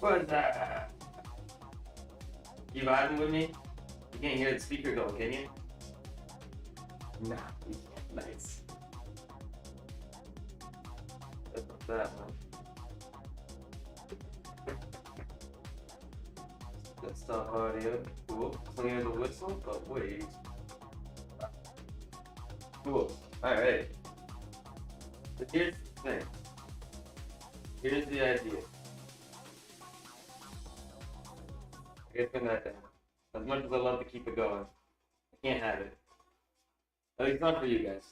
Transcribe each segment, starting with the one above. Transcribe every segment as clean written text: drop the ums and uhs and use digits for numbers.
What's that? You vibing with me? You can't hear the speaker going, can you? Nah, you can't. Nice. What's that, man? Good stuff, audio. Cool. So here's the whistle, but wait. Cool. Alright. So here's the thing. Here's the idea. I gotta pin that down. As much as I love to keep it going, I can't have it. At least not for you guys.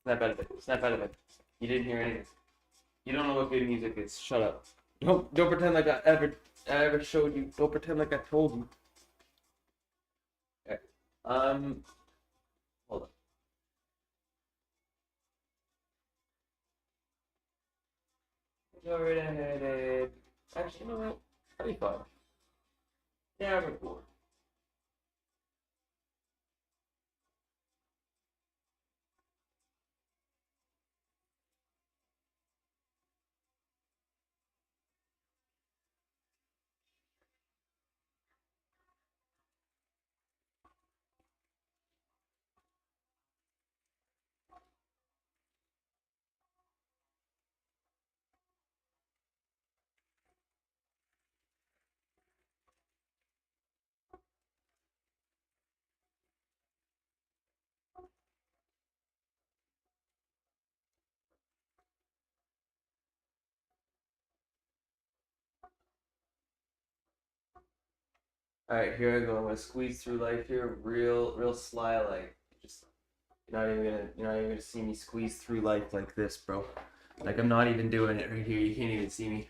Snap out of it. Snap out of it. You didn't hear anything. You don't know what good music is. Shut up. Don't pretend like I ever showed you. Don't pretend like I told you. Okay. Hold on. Go right ahead and actually, you know what? That'd be fun. Yeah, we're cool. All right, here I go. I'm gonna squeeze through life here, real sly, like just you're not even gonna see me squeeze through life like this, bro. Like I'm not even doing it right here. You can't even see me.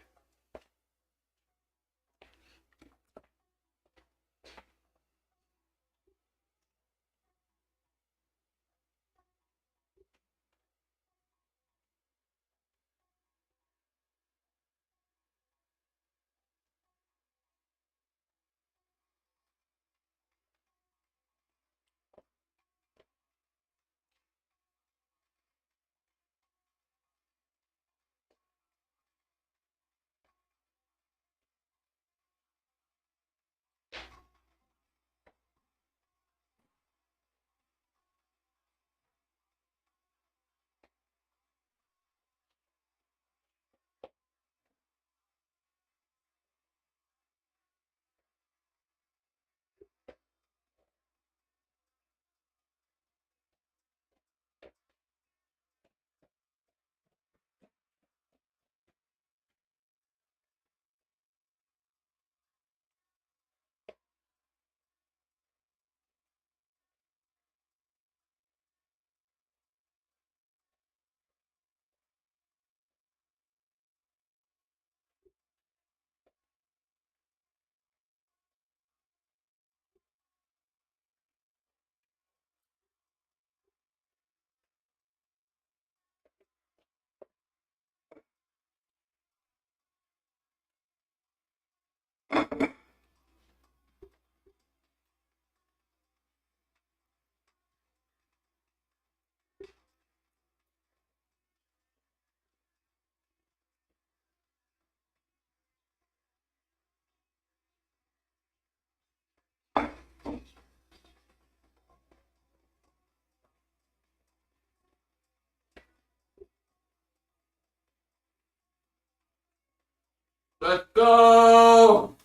Let's go.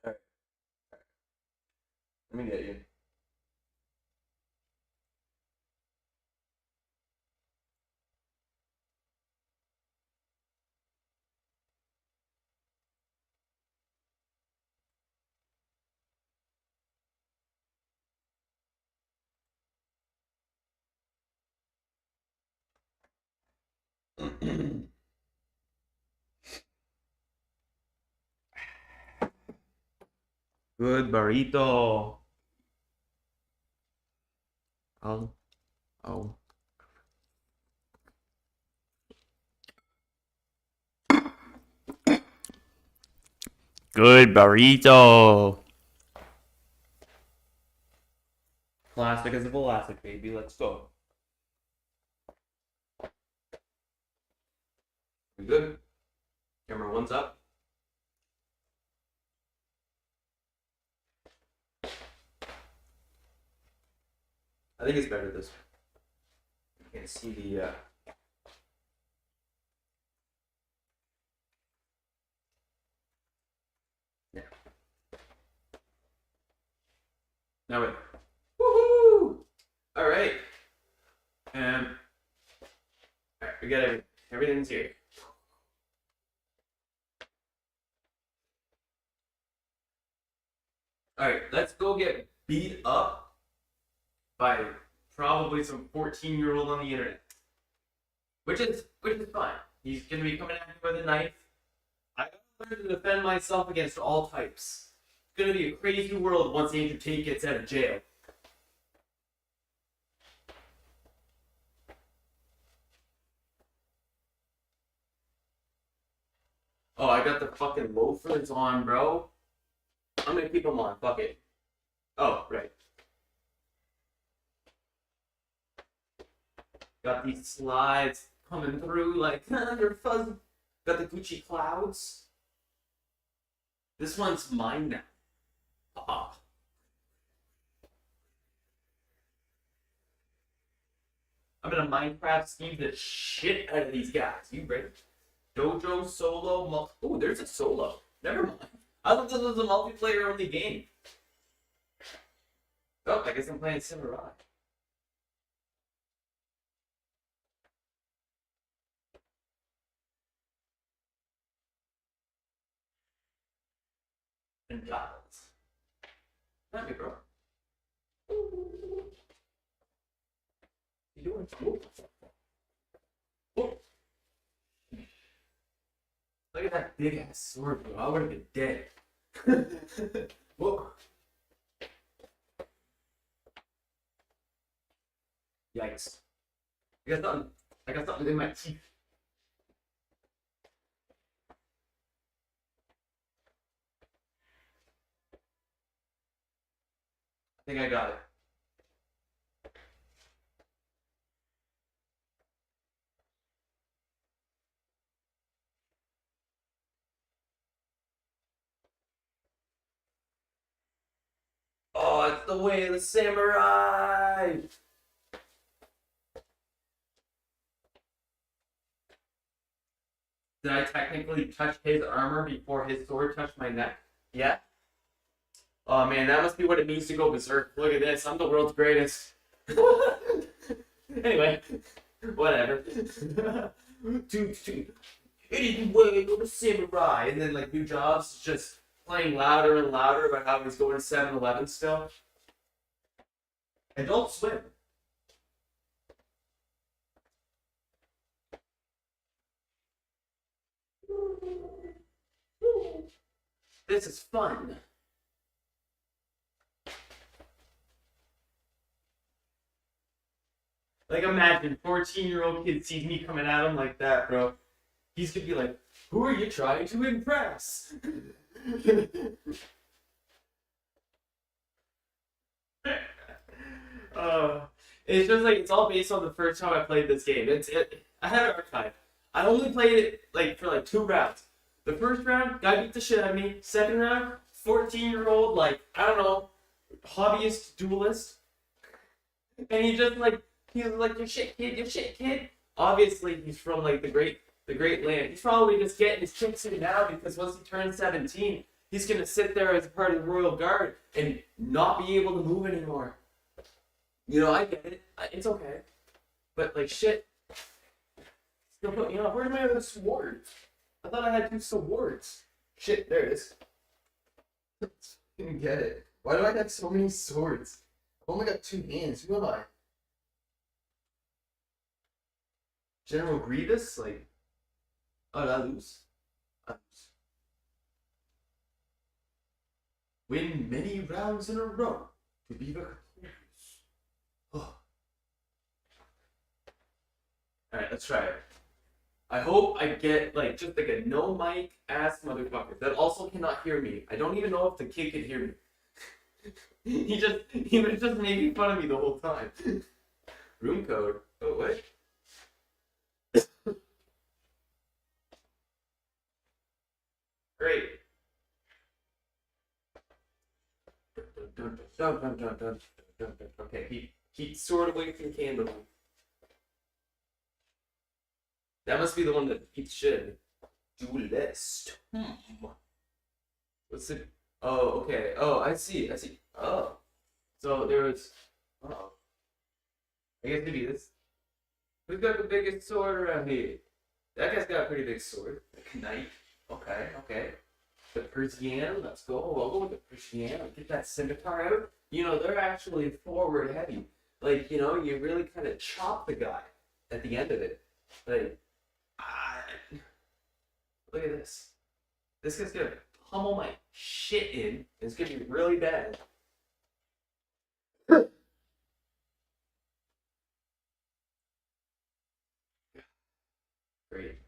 All right, let me get you. Good burrito. Oh, oh. Good burrito. Plastic is elastic, baby. Let's go. We good? Camera one's up. I think it's better this way. You can't see the. Yeah. Now wait. Woohoo! All right. All right, we got everything. Everything's here. All right, let's go get beat up by probably some 14-year-old on the internet, which is fine. He's gonna be coming at me with a knife. I gotta learn to defend myself against all types. It's gonna be a crazy world once Andrew Tate gets out of jail. Oh, I got the fucking loafers on, bro. I'm gonna keep them on. Fuck it. Oh, right. Got these slides coming through like they're fuzzy. Got the Gucci clouds. This one's mine now. Oh. I'm gonna Minecraft Steve the shit out of these guys. You ready? Dojo solo. Oh, there's a solo. Never mind. I thought this was a multiplayer only game. Oh, I guess I'm playing Samurai. And goggles. Not me, bro. You doing? Oh. Look at that big ass sword, bro. I would have been dead. Whoa. Yikes. I got something in my teeth. I think I got it. Oh, it's the way of the samurai! Did I technically touch his armor before his sword touched my neck? Yeah? Oh man, that must be what it means to go berserk. Look at this, I'm the world's greatest. Anyway, whatever. Anyway, go to samurai. And then like New Jobs just playing louder and louder about how he's going to 7-Eleven still. Adult Swim. This is fun. Like imagine 14-year-old kid sees me coming at him like that, bro. He's gonna be like, who are you trying to impress? It's just like it's all based on the first time I played this game. I have it archived. I only played it like for like 2 rounds. The first round, guy beat the shit out of me. Second round, 14-year-old, like, I don't know, hobbyist duelist. And he was like, your shit kid. Obviously he's from like the great land. He's probably just getting his kicks in now because once he turns 17, he's gonna sit there as a part of the Royal Guard and not be able to move anymore. You know, I get it. It's okay. But like shit. Still, you know, where's my other sword? I thought I had 2 swords. Shit, there it is. Didn't get it. Why do I have so many swords? I've only got 2 hands. Who am I? General Grievous? Like, Oh, did I lose? I lose. Win many rounds in a row to be victorious. Oh. Alright, let's try it. I hope I get like just like a no mic ass motherfucker that also cannot hear me. I don't even know if the kid can hear me. he was just making fun of me the whole time. Room code. Oh what? Great. Okay, keep sword away from candle. That must be the one that eats shit. Duelist. What's it? Oh, okay. Oh, I see. I see. Oh, so there was. Oh, I guess maybe this. Who's got the biggest sword around here? That guy's got a pretty big sword. A knight. Okay, okay. The Persian. Let's go. I'll go with the Persian. Get that scimitar out. You know, they're actually forward heavy. Like, you know, you really kind of chop the guy at the end of it. Like, ah, look at this. This guy's gonna pummel my shit in. It's gonna be really bad. Great.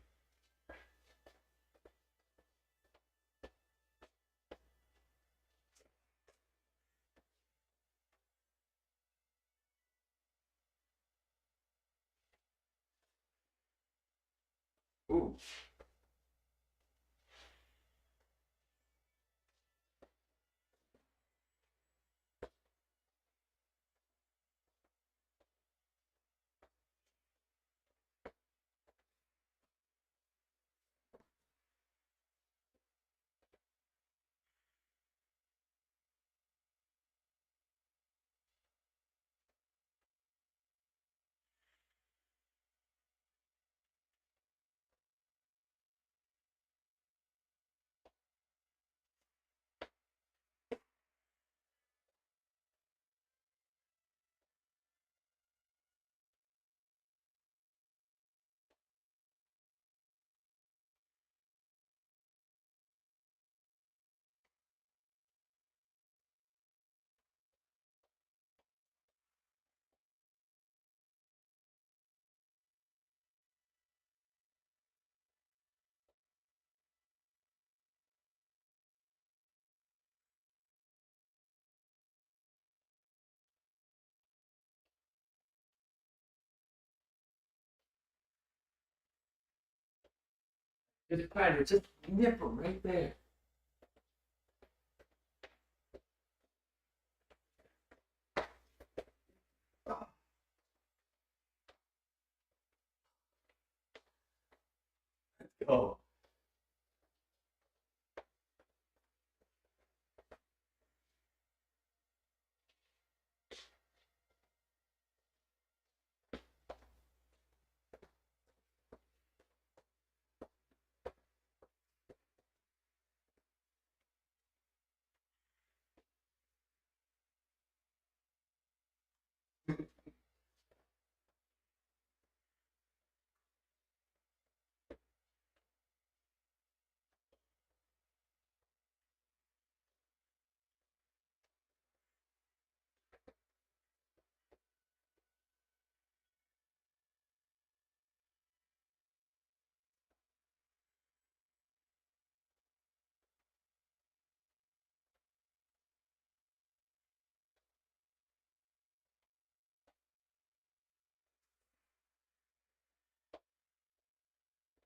Ooh. Just try to just nip him right there. Let's go.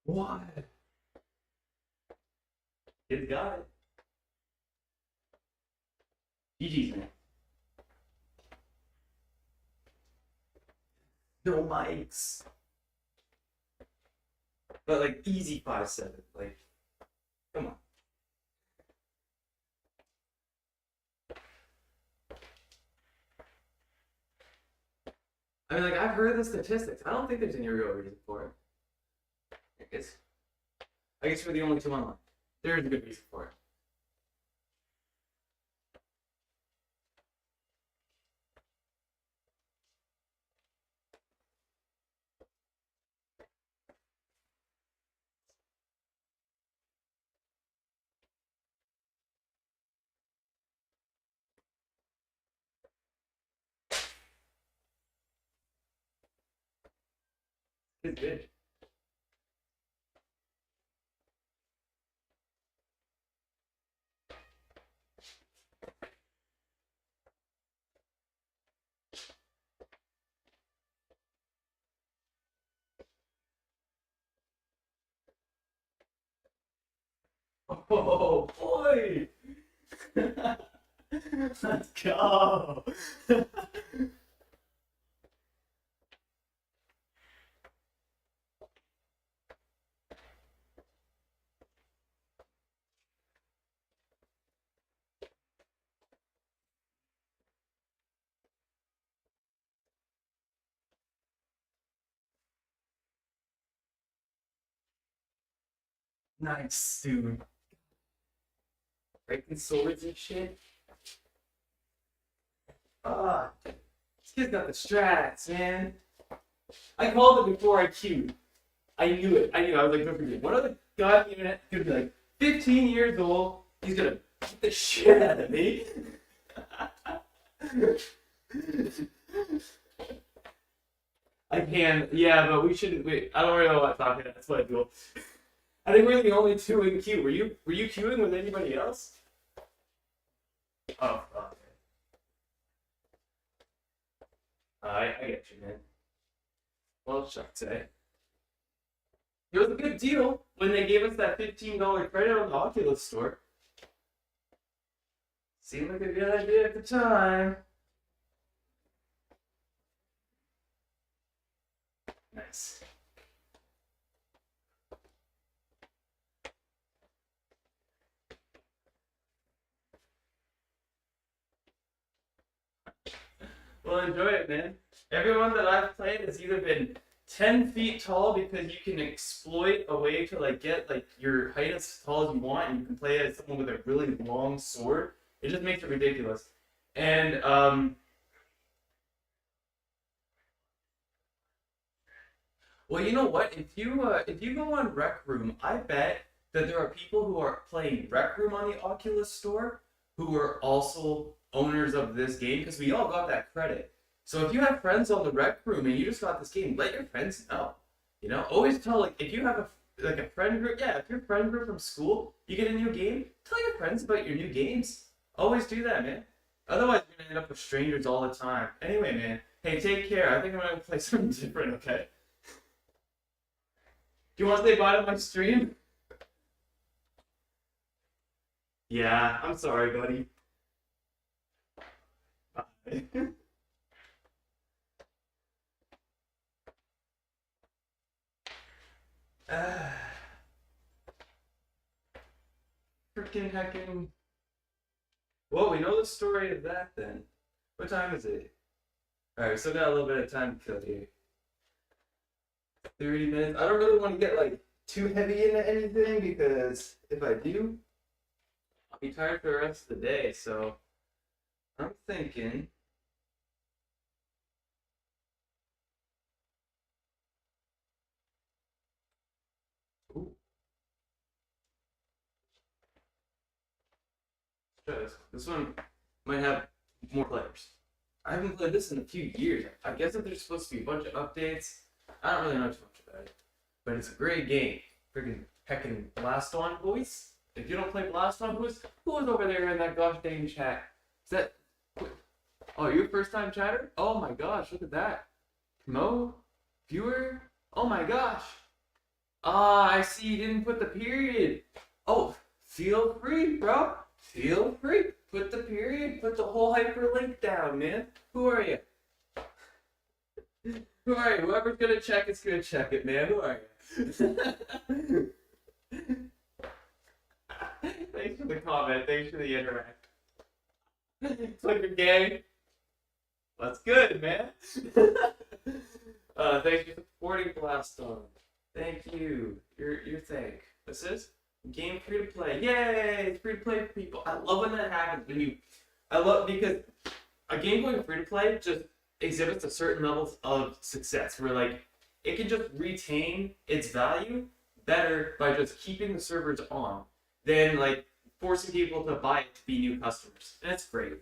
What? He's got it. GG's, man. No mics. But like easy 5-7. Like, come on. I mean, like I've heard the statistics. I don't think there's any real reason for it. I guess we're the only two online. There is a good reason for it. It's good. Oh boy! Let's go! Nice, dude. Breaking swords and shit. Ah, this kid's got the strats, man. I called it before I queued. I knew it. I knew. I was like, don't forget. What other god internet could be like 15 years old? He's gonna beat the shit out of me. I can, yeah, but we shouldn't. Wait, I don't really know what I'm talking about. That's what I do. I think we're the only two in queue. Were you queuing with anybody else? Oh, fuck. I get you, man. Well, shucks, eh? It was a good deal when they gave us that $15 credit on the Oculus store. Seemed like a good idea at the time. Nice. Well, enjoy it, man. Everyone that I've played has either been 10 feet tall because you can exploit a way to like get like your height as tall as you want, and you can play as someone with a really long sword. It just makes it ridiculous. And well, you know what? If you go on Rec Room, I bet that there are people who are playing Rec Room on the Oculus Store who are also owners of this game because we all got that credit. So if you have friends on the Rec Room and you just got this game, let your friends know. You know, always tell like if you have a friend group, yeah, if your friend group from school, you get a new game, tell your friends about your new games. Always do that, man. Otherwise, you're gonna end up with strangers all the time. Anyway, man, hey, take care. I think I'm gonna play something different. Okay. Do you want to say bye to my stream? Yeah, I'm sorry, buddy. Bye. Freaking heckin'. Well, we know the story of that then. What time is it? Alright, we still got a little bit of time to kill here. 30 minutes. I don't really want to get like too heavy into anything because if I do, I'll be tired for the rest of the day. So I'm thinking. Ooh. Let's try this one might have more players. I haven't played this in a few years. I guess that there's supposed to be a bunch of updates. I don't really know too much about it. But it's a great game. Freaking heckin' Blast On Voice. If you don't play Blast On Voice, who was over there in that gosh dang chat? Is that... Oh, you're a first time chatter? Oh my gosh, look at that. Mo? Viewer? Oh my gosh. Ah, I see you didn't put the period. Oh, feel free, bro. Feel free. Put the period, put the whole hyperlink down, man. Who are you? Who are you? Whoever's gonna check it's gonna check it, man. Who are you? Thanks for the comment. Thanks for the interact. It's like a gang. That's good, man. Thanks for supporting Blaston. Thank you. Your thing. This is game free to play. Yay! It's free to play for people. I love when that happens. I love because a game going free to play just exhibits a certain level of success where like it can just retain its value better by just keeping the servers on than like forcing people to buy it to be new customers. And it's great.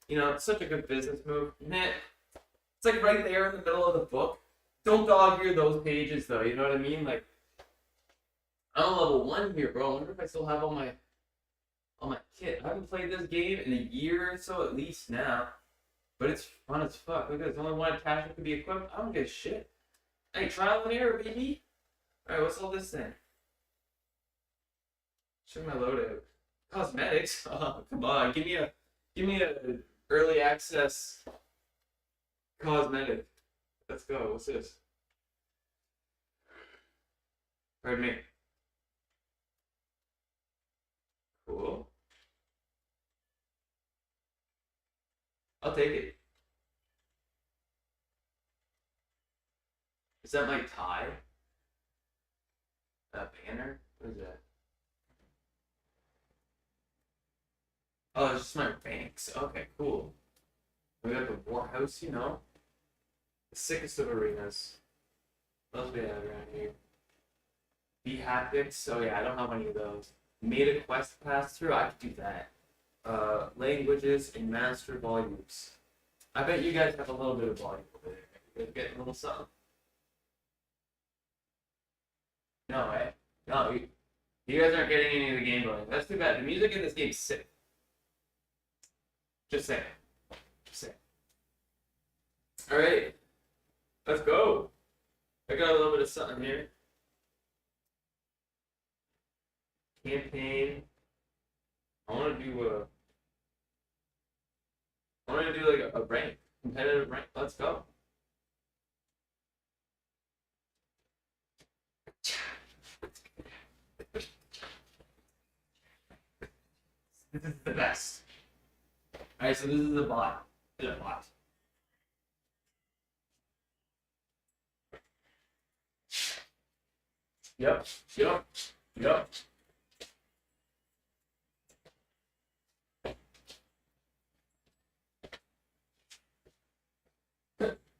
You know, it's such a good business move. And it's like right there in the middle of the book. Don't dog ear those pages though. You know what I mean? Like I'm a level 1 here, bro. I wonder if I still have all my kit. I haven't played this game in a year or so at least now. But it's fun as fuck. Look at this. Only one attachment can be equipped. I don't give a shit. Hey, trial and error, baby. Alright, what's all this thing? Check my loadout. Cosmetics? Oh, come on. Give me a early access cosmetic. Let's go. What's this? Pardon me. Cool. I'll take it. Is that my tie? That banner? What is that? Oh, it's just my ranks. Okay, cool. We got the Warhouse, you know. The sickest of arenas. What else we have around here? The haptics. Oh yeah, I don't have any of those. Made a quest pass through. I could do that. Languages and master volumes. I bet you guys have a little bit of volume over there. You guys getting a little something. No, eh? No, you guys aren't getting any of the game volume. That's too bad. The music in this game's sick. Just saying. Just saying. Alright. Let's go. I got a little bit of something here. Campaign. I want to do like a rank, competitive rank. Let's go. This is the best. Alright, so this is the bot. The bot. Yep. Yep. Yep.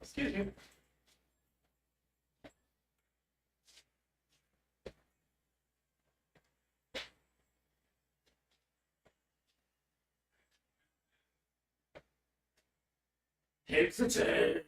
Excuse me. Take the tank.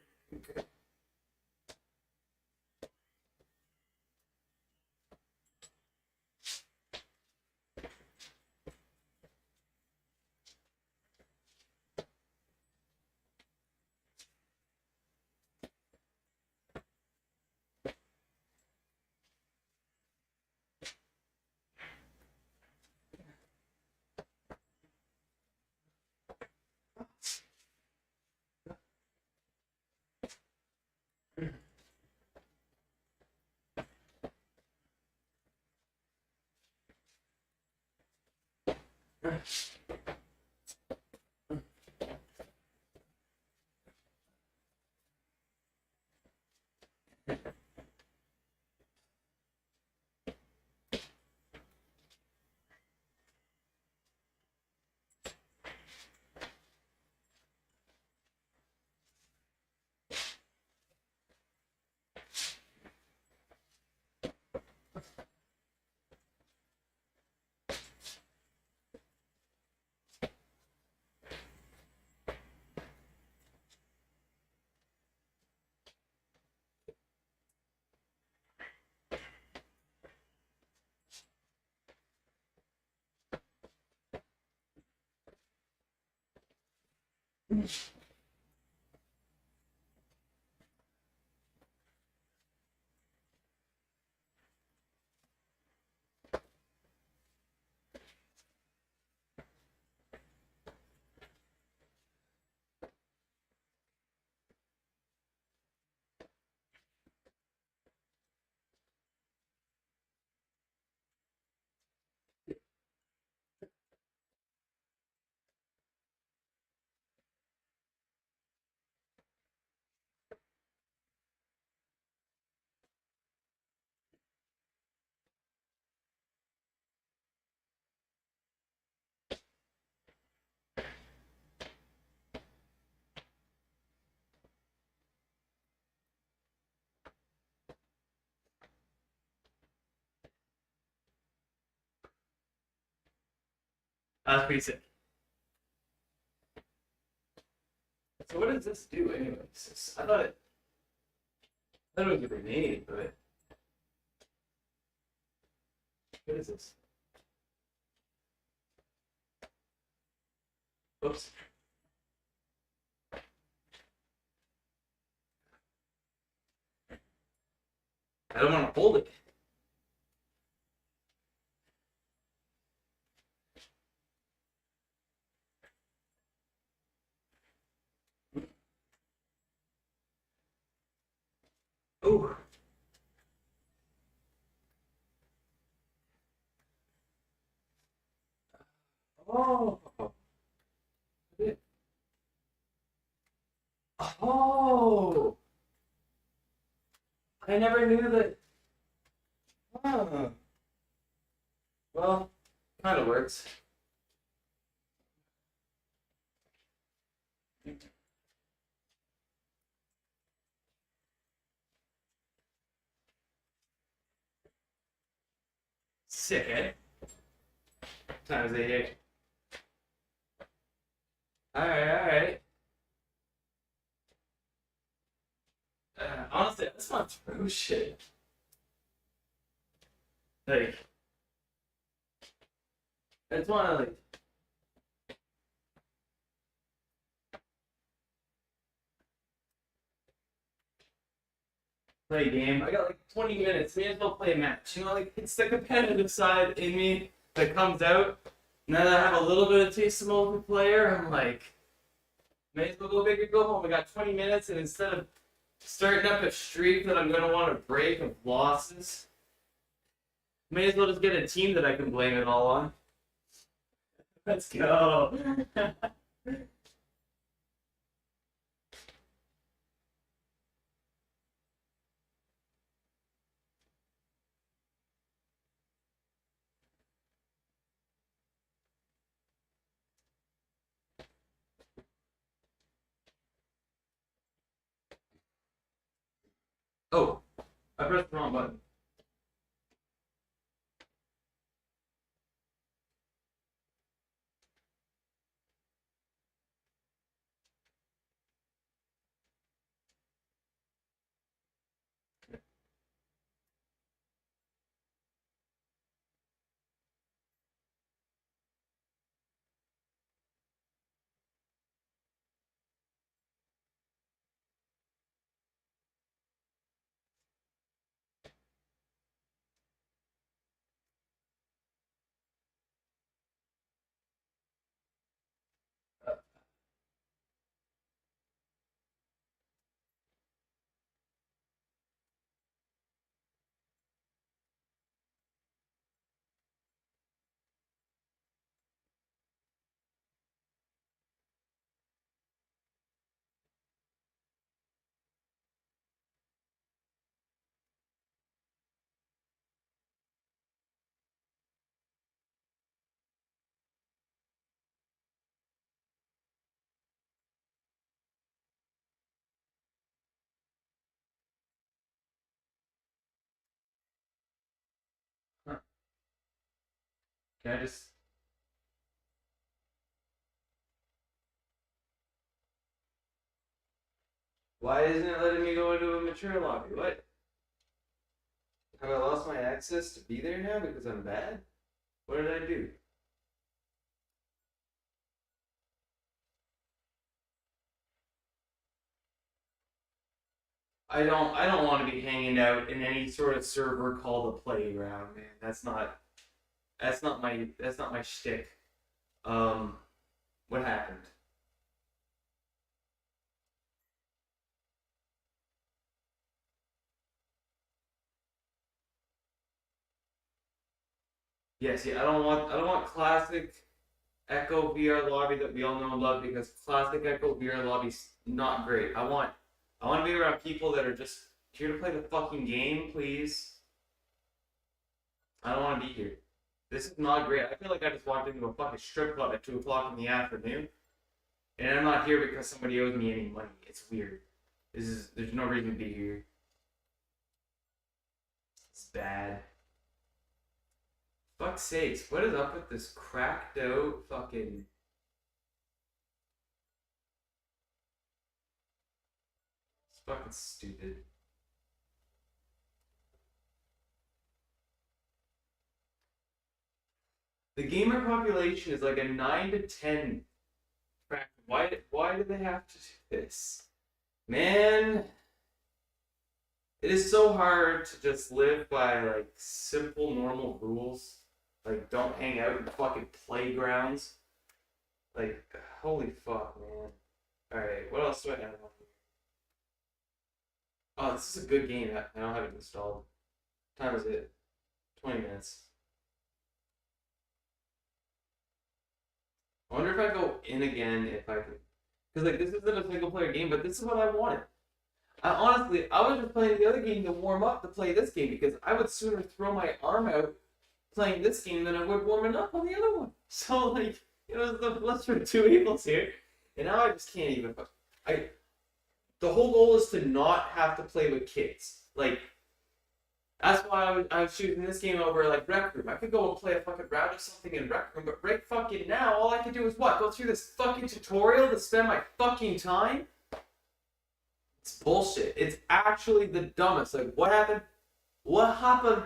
That's pretty sick. So what does this do anyways? I thought thought it was a grenade, but what is this? Oops. I don't want to hold it. Ooh. Oh. Oh. I never knew that. Oh. Well, kind of works. Sick, eh? Times 88. Alright, alright. Honestly, I just want to throw shit. Like, I just want to, like, play a game. I got like 20 minutes. May as well play a match. You know, like, it's the competitive side in me that comes out. Now that I have a little bit of taste of multiplayer, I'm like, may as well go big or go home. I got 20 minutes, and instead of starting up a streak that I'm going to want to break of losses, may as well just get a team that I can blame it all on. Let's go. Oh, I pressed the wrong button. Huh. Can I just... Why isn't it letting me go into a mature lobby? What? Have I lost my access to be there now because I'm bad? What did I do? I don't want to be hanging out in any sort of server called a playground, man. That's not my shtick. Um what happened? Yes, yeah, I don't want classic Echo VR lobby that we all know and love because classic Echo VR lobby's not great. I want to be around people that are just here to play the fucking game, please. I don't want to be here. This is not great. I feel like I just walked into a fucking strip club at 2 o'clock in the afternoon, and I'm not here because somebody owes me any money. It's weird. There's no reason to be here. It's bad. Fuck's sakes, what is up with this cracked out fucking... It's fucking stupid. The gamer population is like a 9 to 10 fraction. Why do they have to do this? Man, it is so hard to just live by like simple normal rules. Like don't hang out in fucking playgrounds. Like holy fuck, man. Alright, what else do I have on here? Oh, this is a good game. I don't have it installed. What time is it? 20 minutes. I wonder if I go in again if I can. Because like this isn't a single player game, but this is what I wanted. Honestly, I was just playing the other game to warm up to play this game because I would sooner throw my arm out playing this game than I would warming up on the other one. So like, the lesser of two evils here, and now I just can't even. The whole goal is to not have to play with kids. Like, that's why I was shooting this game over like Rec Room. I could go and play a fucking round or something in Rec Room, but right fucking now, all I can do is what? Go through this fucking tutorial to spend my fucking time? It's bullshit. It's actually the dumbest. Like, what happened? What happened?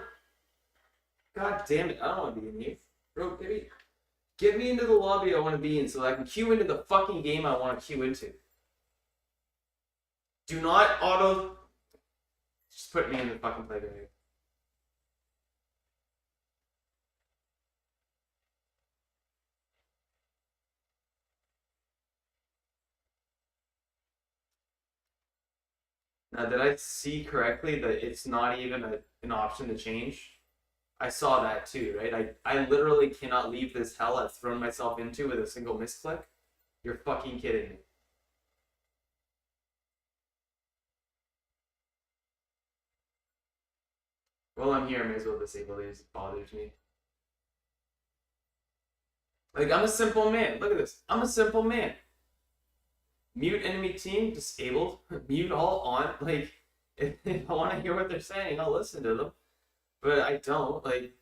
God damn it, I don't want to be in here. Bro, get me into the lobby I want to be in so that I can queue into the fucking game I want to queue into. Do not auto... Just put me in the fucking playground. Now, did I see correctly that it's not even an option to change? I saw that too, right? I literally cannot leave this hell I've thrown myself into with a single misclick. You're fucking kidding me. While I'm here, I may as well disable these. It bothers me. Like, I'm a simple man. Look at this. I'm a simple man. Mute enemy team, disabled. Mute all on. Like, if I want to hear what they're saying, I'll listen to them. But I don't. Like,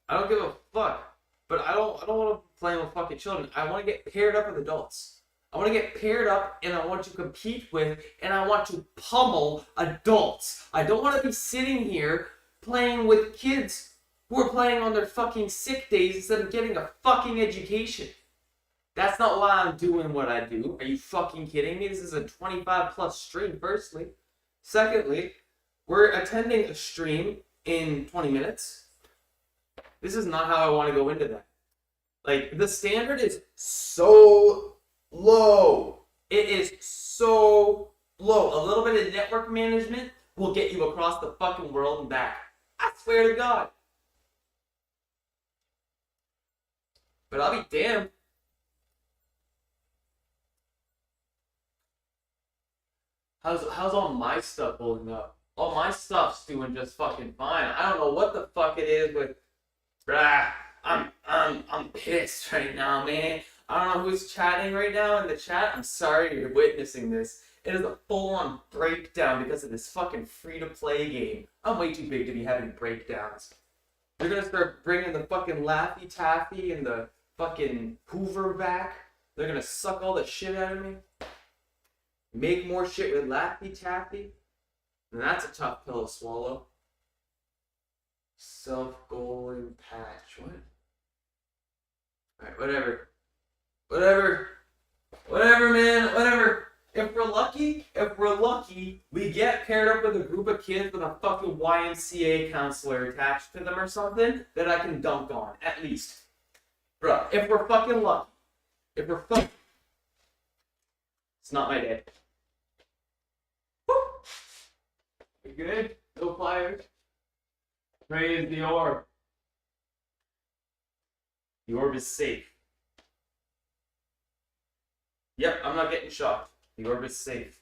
I don't give a fuck. But I don't want to play with fucking children. I want to get paired up with adults. I want to get paired up and I want to compete with and I want to pummel adults. I don't want to be sitting here playing with kids who are playing on their fucking sick days instead of getting a fucking education. That's not why I'm doing what I do. Are you fucking kidding me? This is a 25 plus stream, firstly. Secondly, we're attending a stream in 20 minutes. This is not how I want to go into that. Like, the standard is so low. It is so low. A little bit of network management will get you across the fucking world and back. I swear to God. But I'll be damned. How's all my stuff holding up? All my stuff's doing just fucking fine. I don't know what the fuck it is with. I'm pissed right now, man. I don't know who's chatting right now in the chat. I'm sorry you're witnessing this. It is a full-on breakdown because of this fucking free-to-play game. I'm way too big to be having breakdowns. They're gonna start bringing the fucking Laffy Taffy and the fucking Hoover back. They're gonna suck all the shit out of me. Make more shit with Laffy Taffy. And that's a tough pill to swallow. Self-goaling patch. What? Alright, whatever. Whatever, man. Whatever. If we're lucky, we get paired up with a group of kids with a fucking YMCA counselor attached to them or something that I can dunk on, at least. Bro, if we're fucking lucky. It's not my day. Woo! You good? No flyers? Praise the orb. The orb is safe. Yep, I'm not getting shocked. The orb is safe.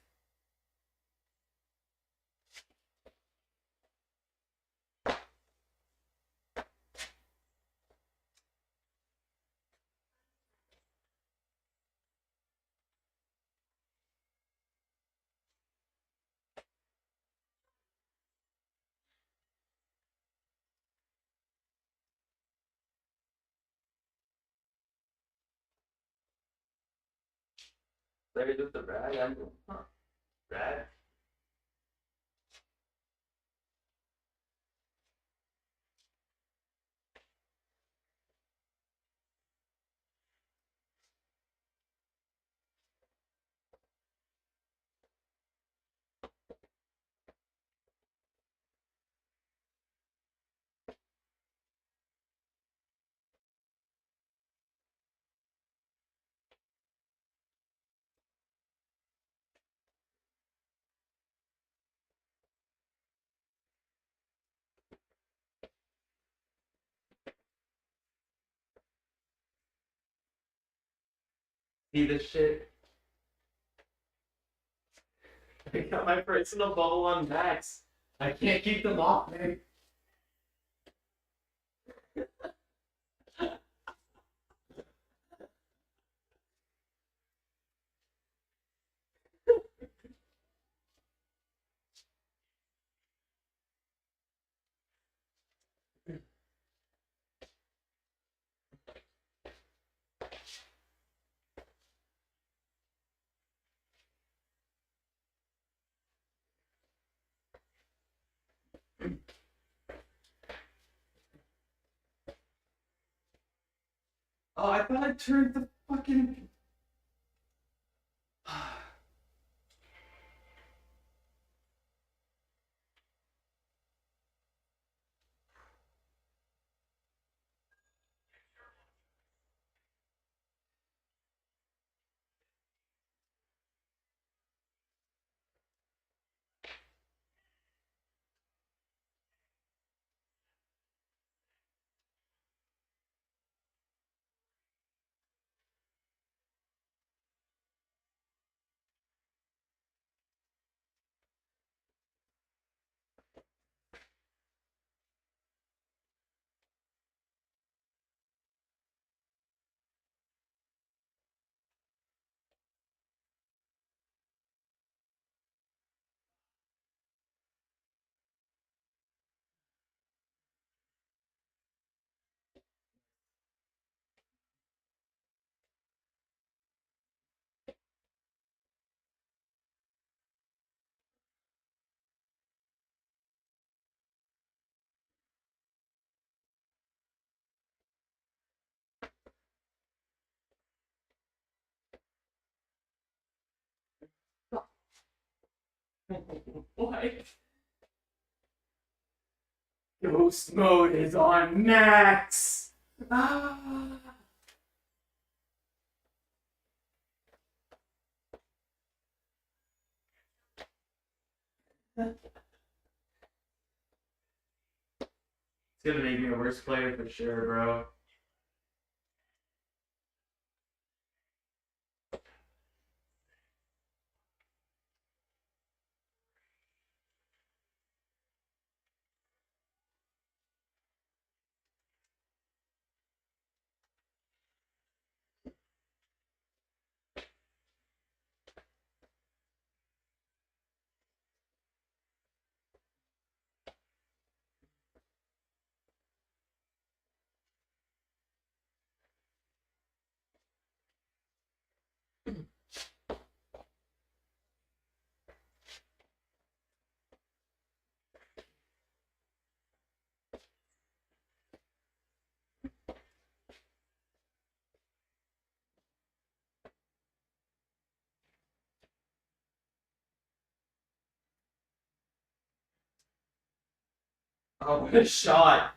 Larry with the rag? Rag? See this shit? I got my personal bubble on Max. I can't keep them off me. Oh, I thought I turned the fucking. What? Ghost mode is on max! Ah! It's gonna make me a worse player for sure, bro. Oh, what a shot!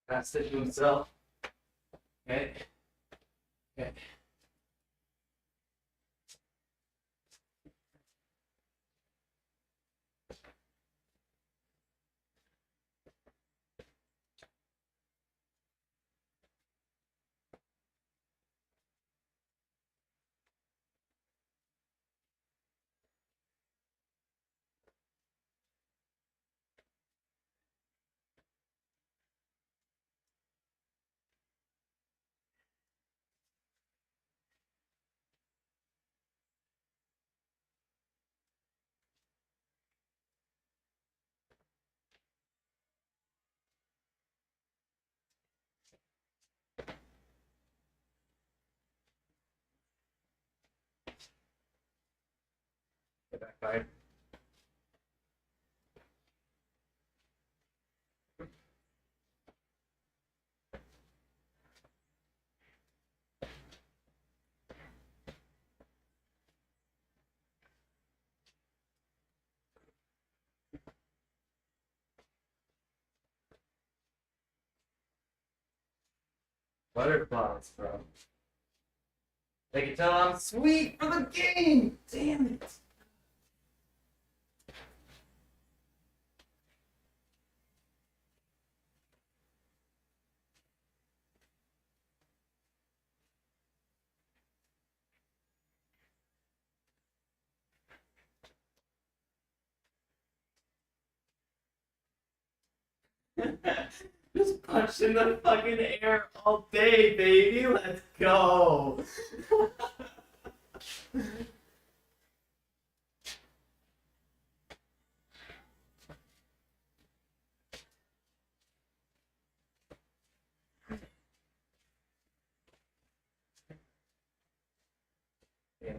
Passed it to himself. Okay. Okay. Get that guy. Butterflies, bro. They can tell I'm sweet for the game. Damn it. Just punch in the fucking air all day, baby. Let's go. Yeah.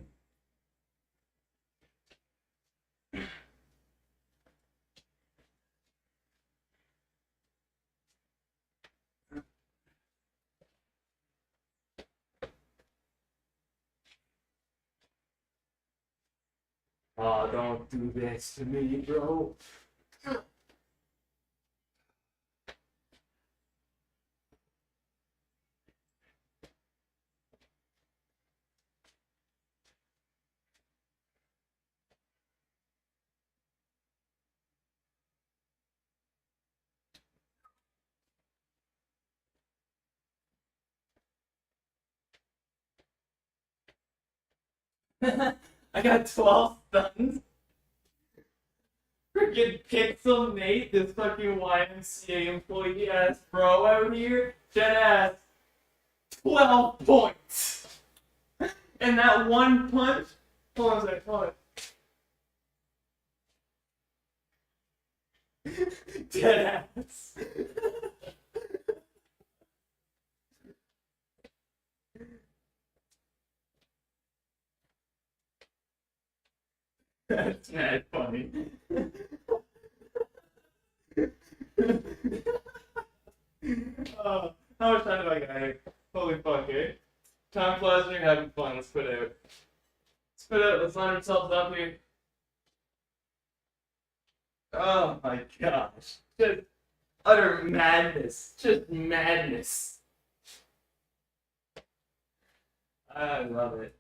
Oh, don't do this to me, bro. I got 12 stuns. Freaking Pixel Nate, this fucking YMCA employee ass bro out here, dead ass 12 points. And that one punch. Hold on a second, hold on. Dead ass. That's mad funny. How much time do I got here? Holy fuck, eh? Time flies when you're having fun. Let's put out. Let's put out. Let's line ourselves up here. Oh my gosh. Just utter madness. Just madness. I love it.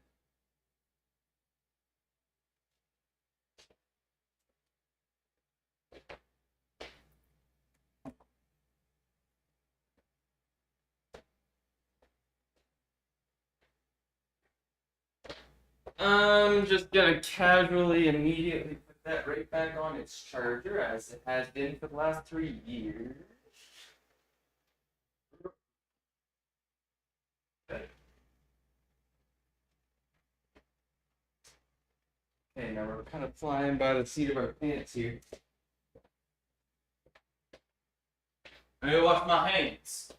I'm just gonna casually, immediately put that right back on its charger as it has been for the last 3 years. Okay, now we're kind of flying by the seat of our pants here. I gotta wash my hands.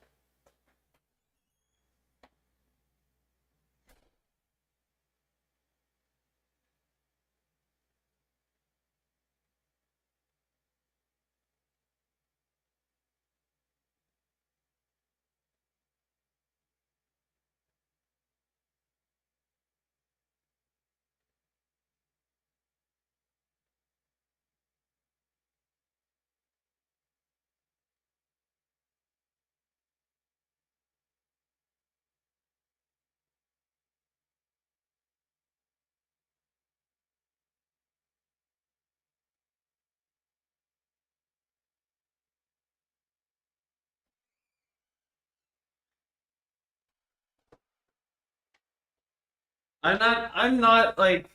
I'm not like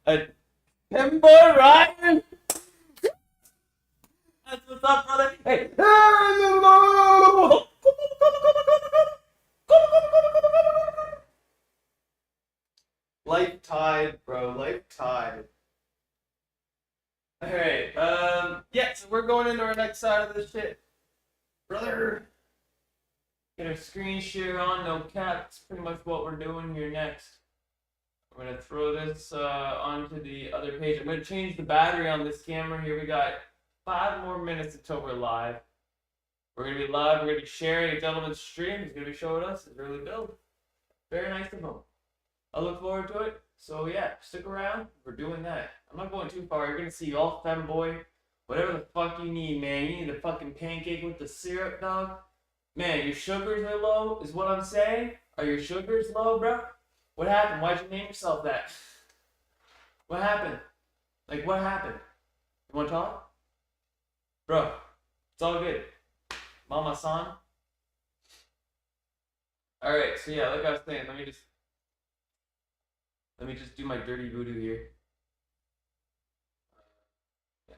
a Timber Ryan. That's what's up, brother. Hey. Life tide, bro. Life tide. Alright, yeah, so we're going into our next side of this shit. Brother. Get our screen share on, no cap. That's pretty much what we're doing here next. I'm gonna throw this onto the other page. I'm gonna change the battery on this camera here. We got 5 more minutes until we're live. We're gonna be live. We're gonna be sharing a gentleman's stream. He's gonna be showing us his early build. Very nice of him. I look forward to it. So yeah, stick around. We're doing that. I'm not going too far. You're gonna see all femboy. Whatever the fuck you need, man. You need a fucking pancake with the syrup, dog. Man, your sugars are low, is what I'm saying. Are your sugars low, bro? What happened? Why'd you name yourself that? What happened? Like, what happened? You wanna talk? Bro, it's all good. Mama san. Alright, so yeah, like I was saying, let me just do my dirty voodoo here. Yeah.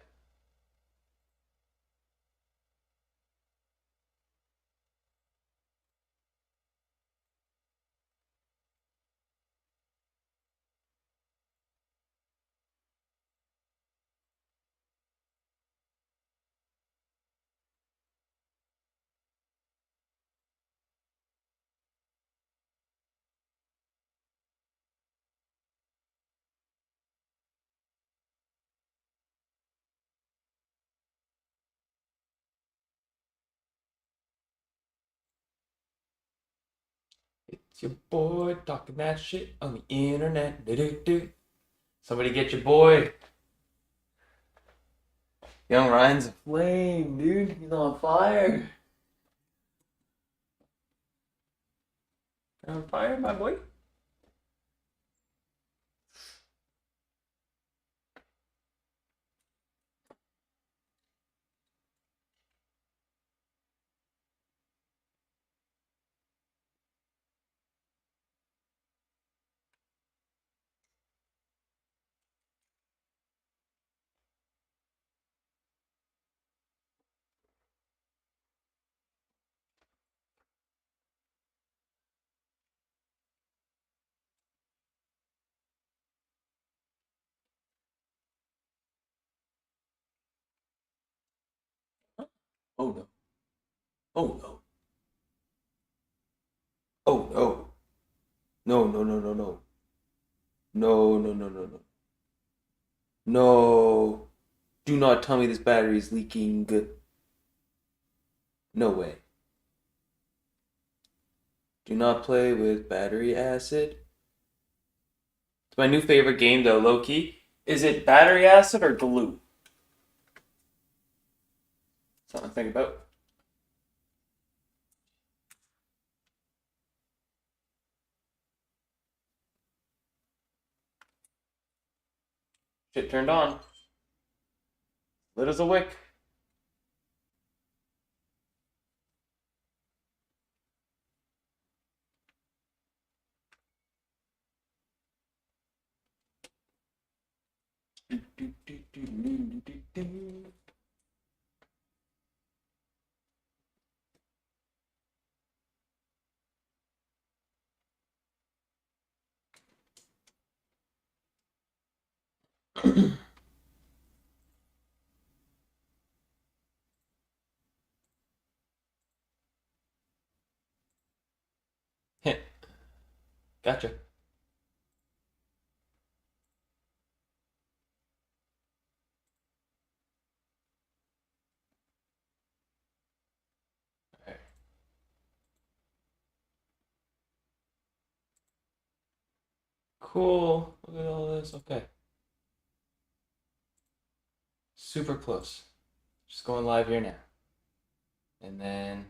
It's your boy talking that shit on the internet. Do-do-do. Somebody get your boy. Young Ryan's a flame, dude. He's on fire. On fire, my boy. Oh no. Oh no. Oh no. No, no, no, no, no. No, no, no, no, no. No. Do not tell me this battery is leaking. No way. Do not play with battery acid. It's my new favorite game though, low key. Is it battery acid or glue? Something to think about. Shit turned on. Lit as a wick. Gotcha. Alright. Cool. Look at all this. Okay. Super close. Just going live here now. And then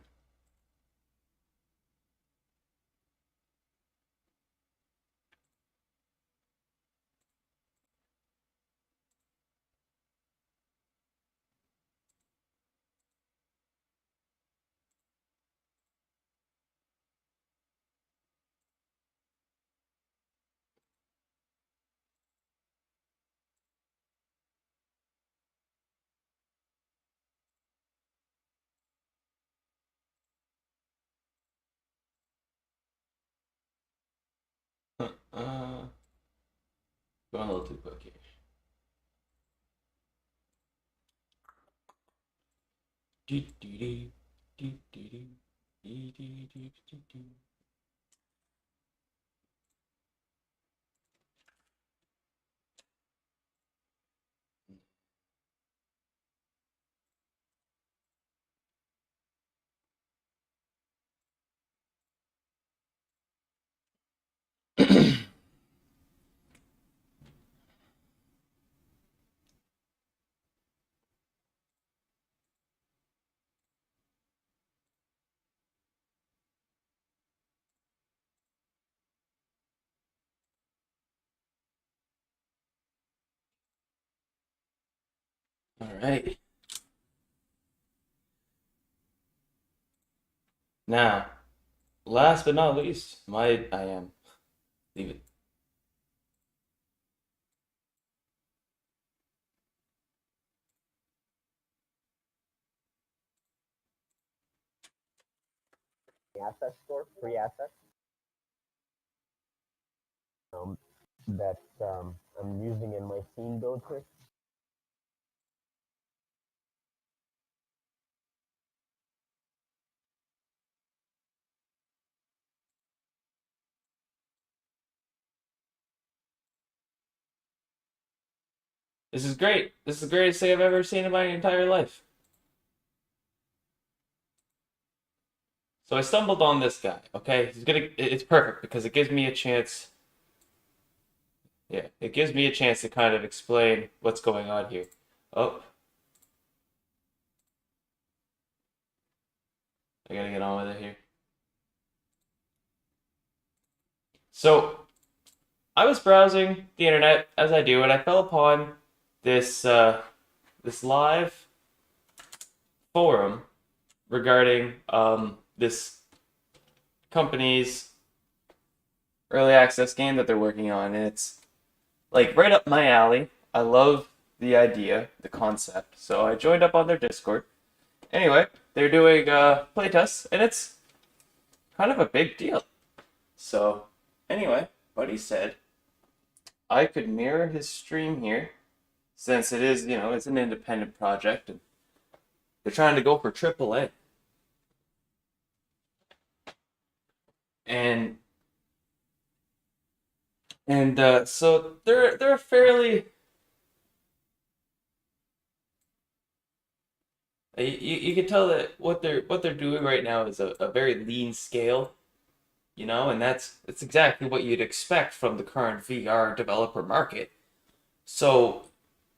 uh going a little too quick here. Do do do do do do do do do do do. All right. Now, last but not least, I am. Leave it. asset store, free assets that I'm using in my scene build quick. This is great. This is the greatest thing I've ever seen in my entire life. So I stumbled on this guy. Okay, It's perfect because it gives me a chance. Yeah, it gives me a chance to kind of explain what's going on here. Oh, I gotta get on with it here. So I was browsing the internet as I do, and I fell upon this this live forum regarding this company's early access game that they're working on, and it's like right up my alley. I love the idea, the concept, so I joined up on their Discord. Anyway, they're doing playtests, and it's kind of a big deal. So, anyway, Buddy said I could mirror his stream here, since it is, it's an independent project, and they're trying to go for AAA. And so they're a fairly you can tell that what they're doing right now is a very lean scale, and that's exactly what you'd expect from the current VR developer market. So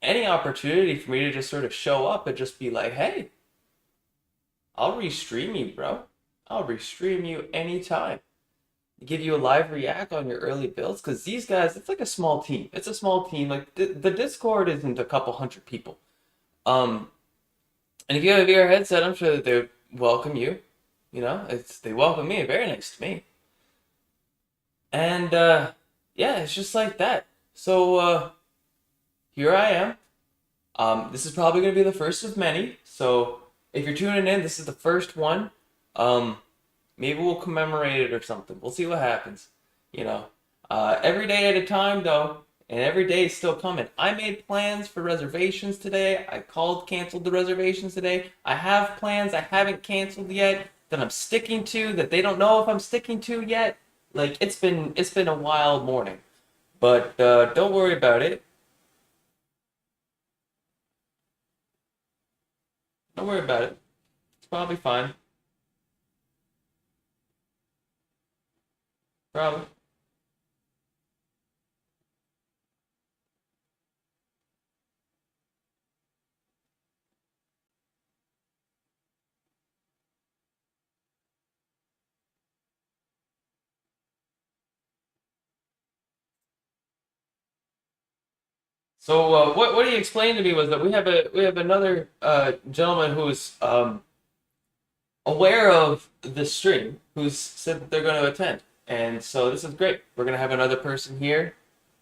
any opportunity for me to just sort of show up and just be like, hey, I'll restream you, bro. I'll restream you anytime. Give you a live react on your early builds, because these guys, it's like a small team. It's a small team. Like the Discord isn't a couple hundred people. Um, and if you have a VR headset, I'm sure that they welcome you. They welcome me. Very nice to me. And yeah, it's just like that. So here I am. This is probably going to be the first of many. So if you're tuning in, this is the first one. Maybe we'll commemorate it or something. We'll see what happens. Every day at a time, though, and every day is still coming. I made plans for reservations today. I canceled the reservations today. I have plans I haven't canceled yet that I'm sticking to that they don't know if I'm sticking to yet. Like it's been a wild morning, but don't worry about it. Don't worry about it. It's probably fine. Probably. So what he explained to me was that we have another gentleman who's aware of the stream who's said that they're going to attend, and so this is great. We're going to have another person here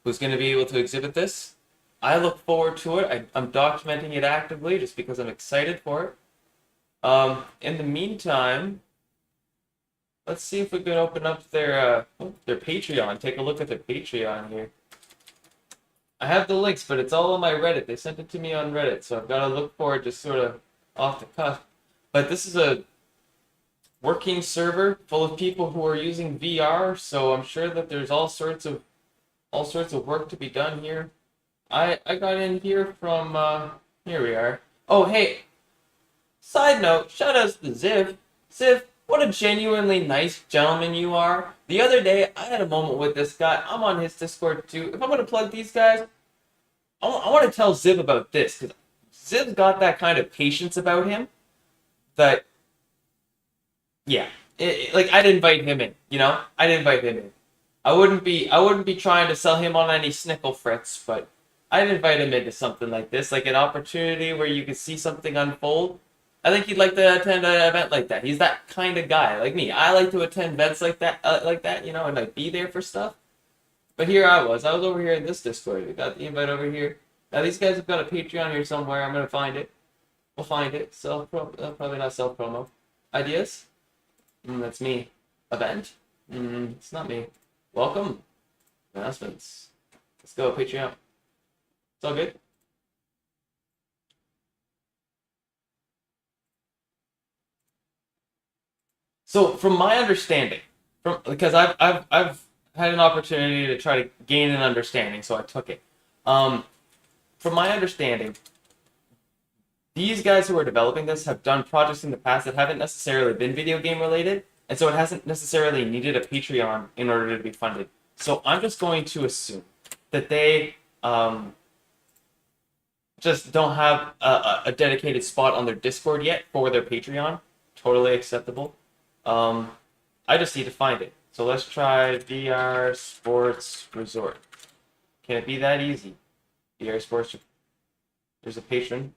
who's going to be able to exhibit this. I look forward to it. I'm documenting it actively just because I'm excited for it. In the meantime, let's see if we can open up their Patreon. Take a look at their Patreon here. I have the links, but it's all on my Reddit. They sent it to me on Reddit, so I've got to look for it just sort of off the cuff. But this is a working server full of people who are using VR, so I'm sure that there's all sorts of work to be done here. I got in here from here we are. Oh hey, side note, shout outs to Ziv. Ziv, what a genuinely nice gentleman you are. The other day, I had a moment with this guy. I'm on his Discord too. If I'm going to plug these guys, I want to tell Ziv about this, because Ziv's got that kind of patience about him that, yeah, like I'd invite him in, I'd invite him in. I wouldn't be trying to sell him on any snickle frets, but I'd invite him into something like this, like an opportunity where you could see something unfold. I think he'd like to attend an event like that. He's that kind of guy, like me. I like to attend events like that, you know, and like be there for stuff. But here I was over here in this Discord. We got the invite over here. Now these guys have got a Patreon here somewhere. I'm gonna find it. We'll find it. Probably not self promo. Ideas? That's me. Event? It's not me. Welcome. Announcements. Let's go Patreon. It's all good. So from my understanding, from because I've had an opportunity to try to gain an understanding, so I took it. Um, from my understanding, these guys who are developing this have done projects in the past that haven't necessarily been video game related, and so it hasn't necessarily needed a Patreon in order to be funded. So I'm just going to assume that they just don't have a dedicated spot on their Discord yet for their Patreon. Totally acceptable. Um, I just need to find it. So let's try VR Sports Resort. Can it be that easy? VR Sports. There's a patron.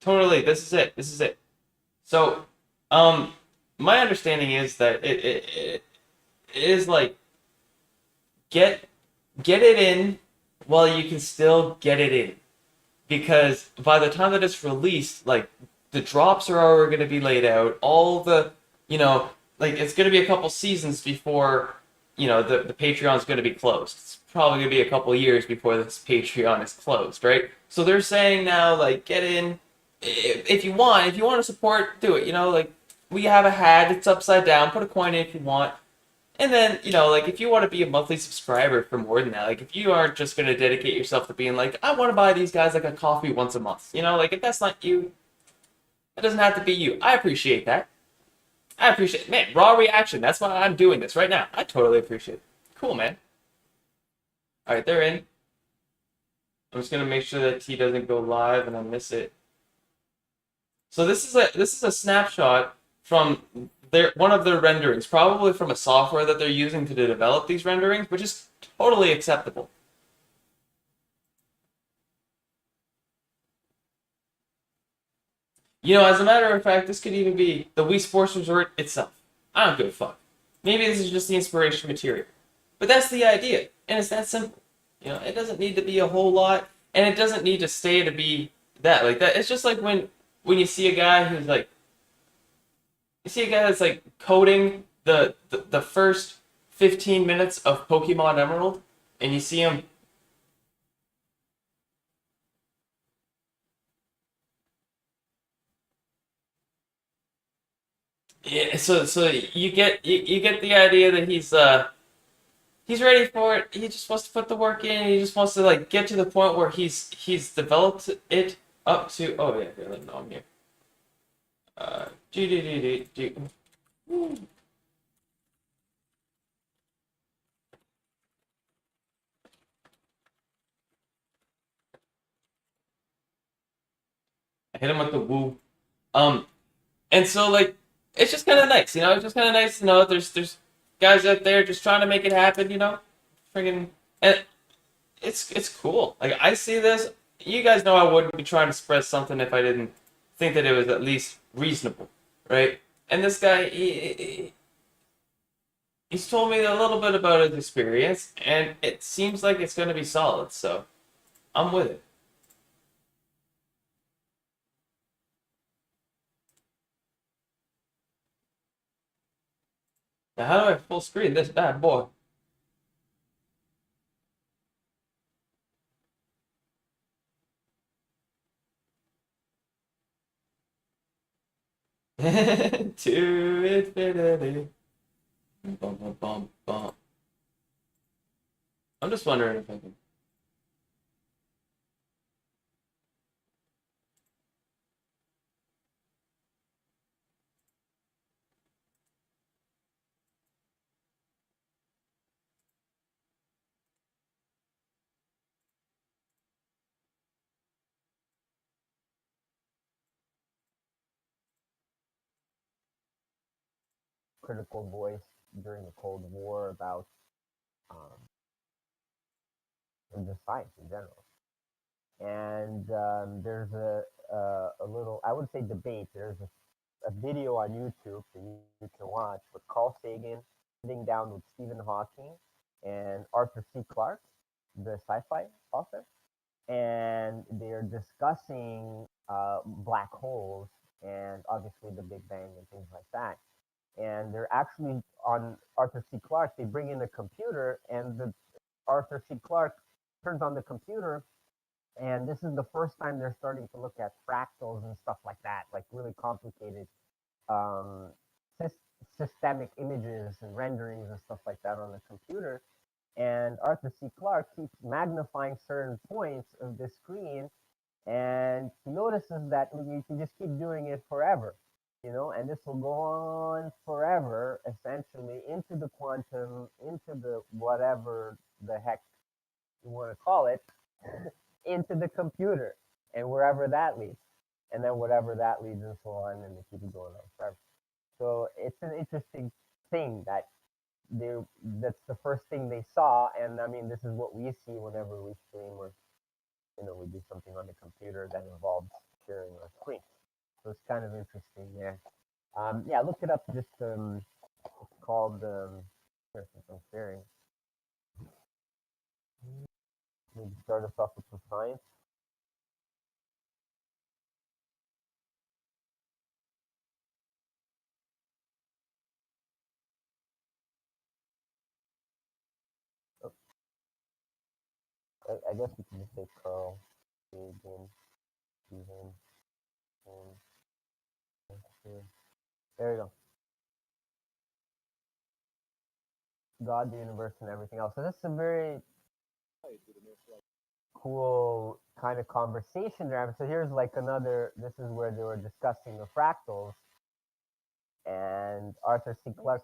Totally. This is it. This is it. So, um, my understanding is that it is like get get it in while you can still get it in, because by the time that it's released, like the drops are already going to be laid out. All the, you know, like it's going to be a couple seasons before, you know, the Patreon's going to be closed. It's probably going to be a couple years before this Patreon is closed, right? So they're saying now, like, get in if you want. If you want to support, do it. You know, like we have a hat. It's upside down. Put a coin in if you want. And then, you know, like if you want to be a monthly subscriber for more than that, like if you aren't just going to dedicate yourself to being like, I want to buy these guys like a coffee once a month, you know, like if that's not you, it doesn't have to be you. I appreciate that. I appreciate it. Man, raw reaction. That's why I'm doing this right now. I totally appreciate it. Cool, man. All right, they're in. I'm just going to make sure that T doesn't go live and I miss it. So this is a snapshot from one of their renderings, probably from a software that they're using to develop these renderings, which is totally acceptable. You know, as a matter of fact, this could even be the Wii Sports Resort itself. I don't give a fuck. Maybe this is just the inspiration material. But that's the idea, and it's that simple. You know, it doesn't need to be a whole lot, and it doesn't need to stay to be that. Like that, it's just like when you see a guy who's like, you see a guy that's like coding the first 15 minutes of Pokemon Emerald, and you see him. Yeah, so you get the idea that he's ready for it. He just wants to put the work in. He just wants to like get to the point where he's developed it up to. Oh yeah, here, let me know I'm here. Do do do do do. I hit him with the woo. Um, and so like it's just kind of nice, you know. It's just kind of nice to know that there's guys out there just trying to make it happen, you know. Friggin' and it's cool. Like I see this. You guys know I wouldn't be trying to spread something if I didn't think that it was at least reasonable, right? And this guy, he's told me a little bit about his experience, and it seems like it's going to be solid. So I'm with it. Now, how do I full screen this bad boy? To infinity. Bum, bum, bum, bum. I'm just wondering if I Critical voice during the Cold War about um, just science in general. And there's a little, I would say, debate. There's a video on YouTube that you can watch with Carl Sagan sitting down with Stephen Hawking and Arthur C. Clarke, the sci-fi author, and they're discussing black holes and obviously the Big Bang and things like that. And they're actually on Arthur C. Clarke. They bring in a computer, and the Arthur C. Clarke turns on the computer, and this is the first time they're starting to look at fractals and stuff like that, like really complicated um, systemic images and renderings and stuff like that on the computer. And Arthur C. Clarke keeps magnifying certain points of the screen, and he notices that you can just keep doing it forever, and this will go on forever, essentially, into the quantum, into the whatever the heck you want to call it, into the computer, and wherever that leads, and then whatever that leads, and so on, and it keeps going on forever. So it's an interesting thing that they that's the first thing they saw, and I mean this is what we see whenever we stream or we do something on the computer that involves sharing our screen. So it's kind of interesting there. Yeah, look it up. Just it's called here, since I'm sharing. Maybe start us off with some science. Oh, I guess we can just say Carl Sagan, Stephen, there you go. God, the universe, and everything else. So this is a very cool kind of conversation they're having. So here's like another. This is where they were discussing the fractals, and Arthur C. Clarke,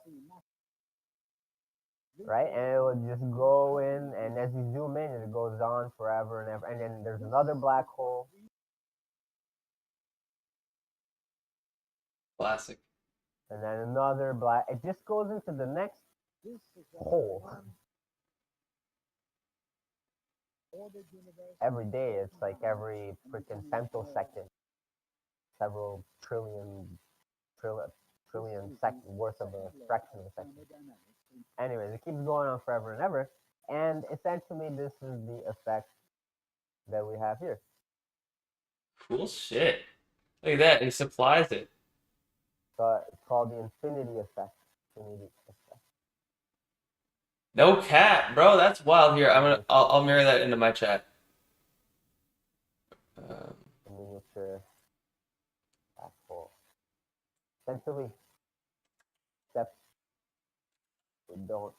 right? And it would just go in, and as you zoom in, it goes on forever and ever. And then there's another black hole. Classic. And then another black. It just goes into the next hole. Every day, it's like every freaking femtosecond, several trillion second worth of a fraction of a second. Anyways, it keeps going on forever and ever. And essentially, this is the effect that we have here. Cool shit. Look at that. He supplies it. So it's called the infinity effect. Infinity effect. No cap, bro. That's wild. Here, I'll mirror that into my chat. The miniature black hole. Essentially, steps we don't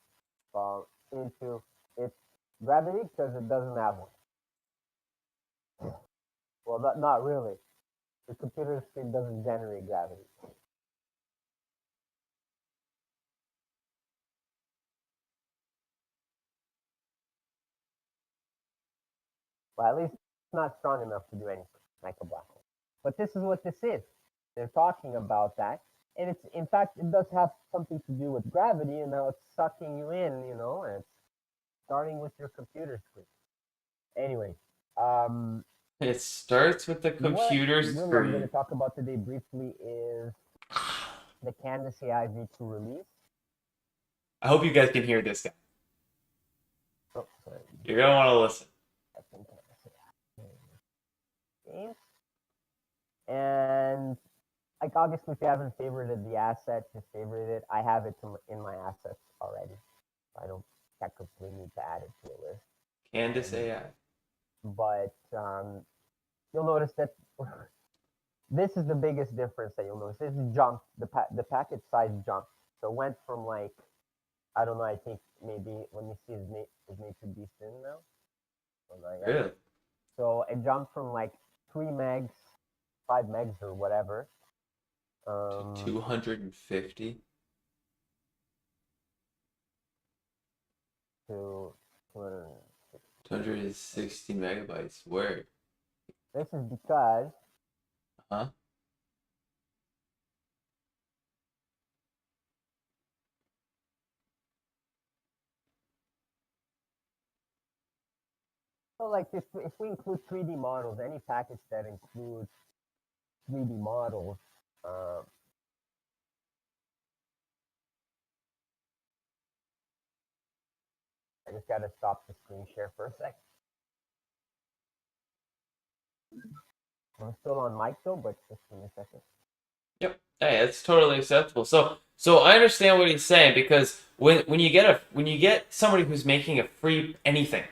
fall into its gravity because it doesn't have one. Well, not really. The computer screen doesn't generate gravity. Well, at least it's not strong enough to do anything like a black hole. But this is what this is. They're talking about that. And it's, in fact, it does have something to do with gravity and how it's sucking you in, and it's starting with your computer screen. Anyway, It starts with the computer what really I'm going to screen. talk about today briefly is the Canvas AI V2 release. I hope you guys can hear this guy. Oh, sorry. You're gonna want to listen. Games. And like obviously, if you haven't favorited the asset, just favorite it. I have it in my assets already. I don't technically need to add it to a list. Canvas AI. But you'll notice that this is the biggest difference that you'll notice. This jumped, the packet size jumped. So it went from like, I don't know, I think maybe, let me see, is nature beast in now? Oh, not yet. Really? So it jumped from like 3 megs, 5 megs or whatever. To 250? To 260 megabytes. Where? This is because Huh? So like if we include 3D models, any package that includes 3D models, uh, I just gotta stop the screen share for a sec. I'm still on mic though, but just give me a second. Yep. Hey, it's totally acceptable. So I understand what he's saying because when you get somebody who's making a free anything,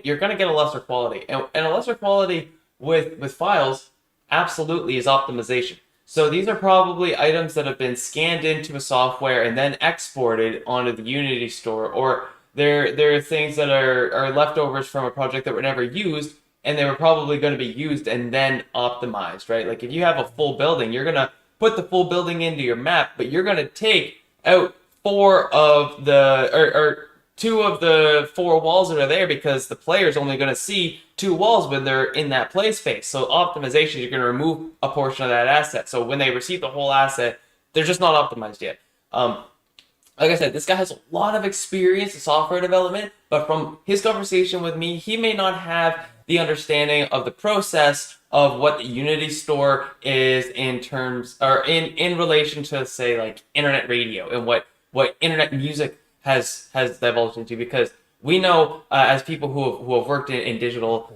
you're gonna get a lesser quality, and a lesser quality with files absolutely is optimization. So these are probably items that have been scanned into a software and then exported onto the Unity store, or they're things that are leftovers from a project that were never used and they were probably going to be used and then optimized, right? Like if you have a full building, you're gonna put the full building into your map, but you're gonna take out four of the or two of the four walls that are there because the player's only going to see two walls when they're in that play space. So optimization, you're going to remove a portion of that asset. So when they receive the whole asset, they're just not optimized yet. Like I said, this guy has a lot of experience in software development, but from his conversation with me, he may not have the understanding of the process of what the Unity store is in terms or in relation to say like internet radio and what internet music has divulged into because we know as people who have worked in digital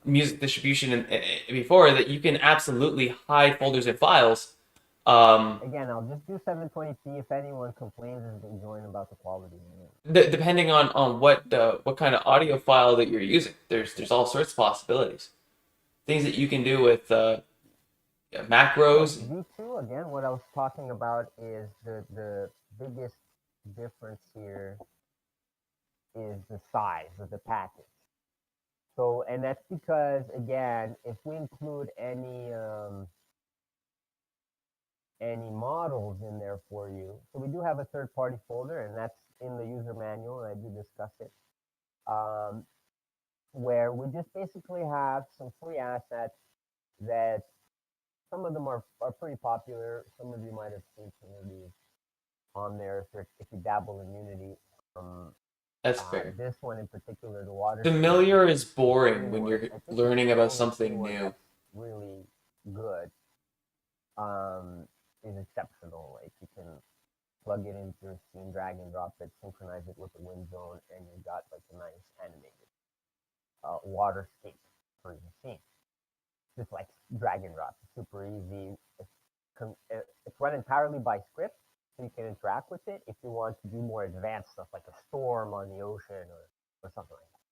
music distribution before that you can absolutely hide folders and files Again, I'll just do 720p. If anyone complains, is they join about the quality. depending on what kind of audio file that you're using. There's all sorts of possibilities, things that you can do with macros. V2 again. What I was talking about is the biggest difference here is the size of the package. So, and that's because again, if we include any models in there for you, so we do have a third-party folder, and that's in the user manual, and I do discuss it, where we just basically have some free assets that some of them are pretty popular. Some of you might have seen some of these on there if you dabble in Unity. That's fair. This one in particular, the water. Familiar is boring when you're learning about something one new. that's really good. Is exceptional. Like you can plug it into your scene, drag and drop it, synchronize it with the wind zone, and you got like a nice animated waterscape for your scene. Just like drag and drop, it's super easy. It's run entirely by script, so you can interact with it if you want to do more advanced stuff like a storm on the ocean or something like that.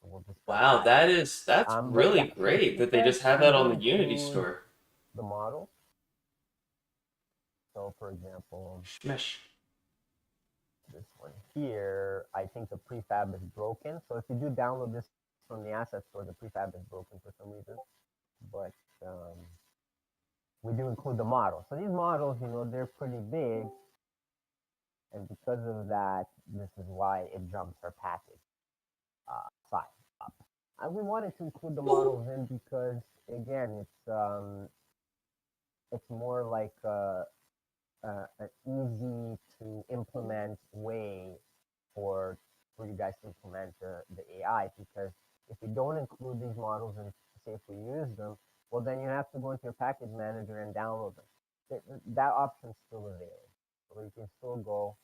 So we'll Wow, that's really yeah, great that they just have that on the Unity store. The model. So, for example, Shmesh. This one here, I think the prefab is broken. So if you do download this from the asset store, the prefab is broken for some reason. But we do include the model. So these models, they're pretty big. And because of that, this is why it jumps our package size up. And we wanted to include the models in because, again, it's more like an easy to implement way for you guys to implement the AI, because if you don't include these models and say if we use them, well then you have to go into your package manager and download them. That option's still available. So you can still go,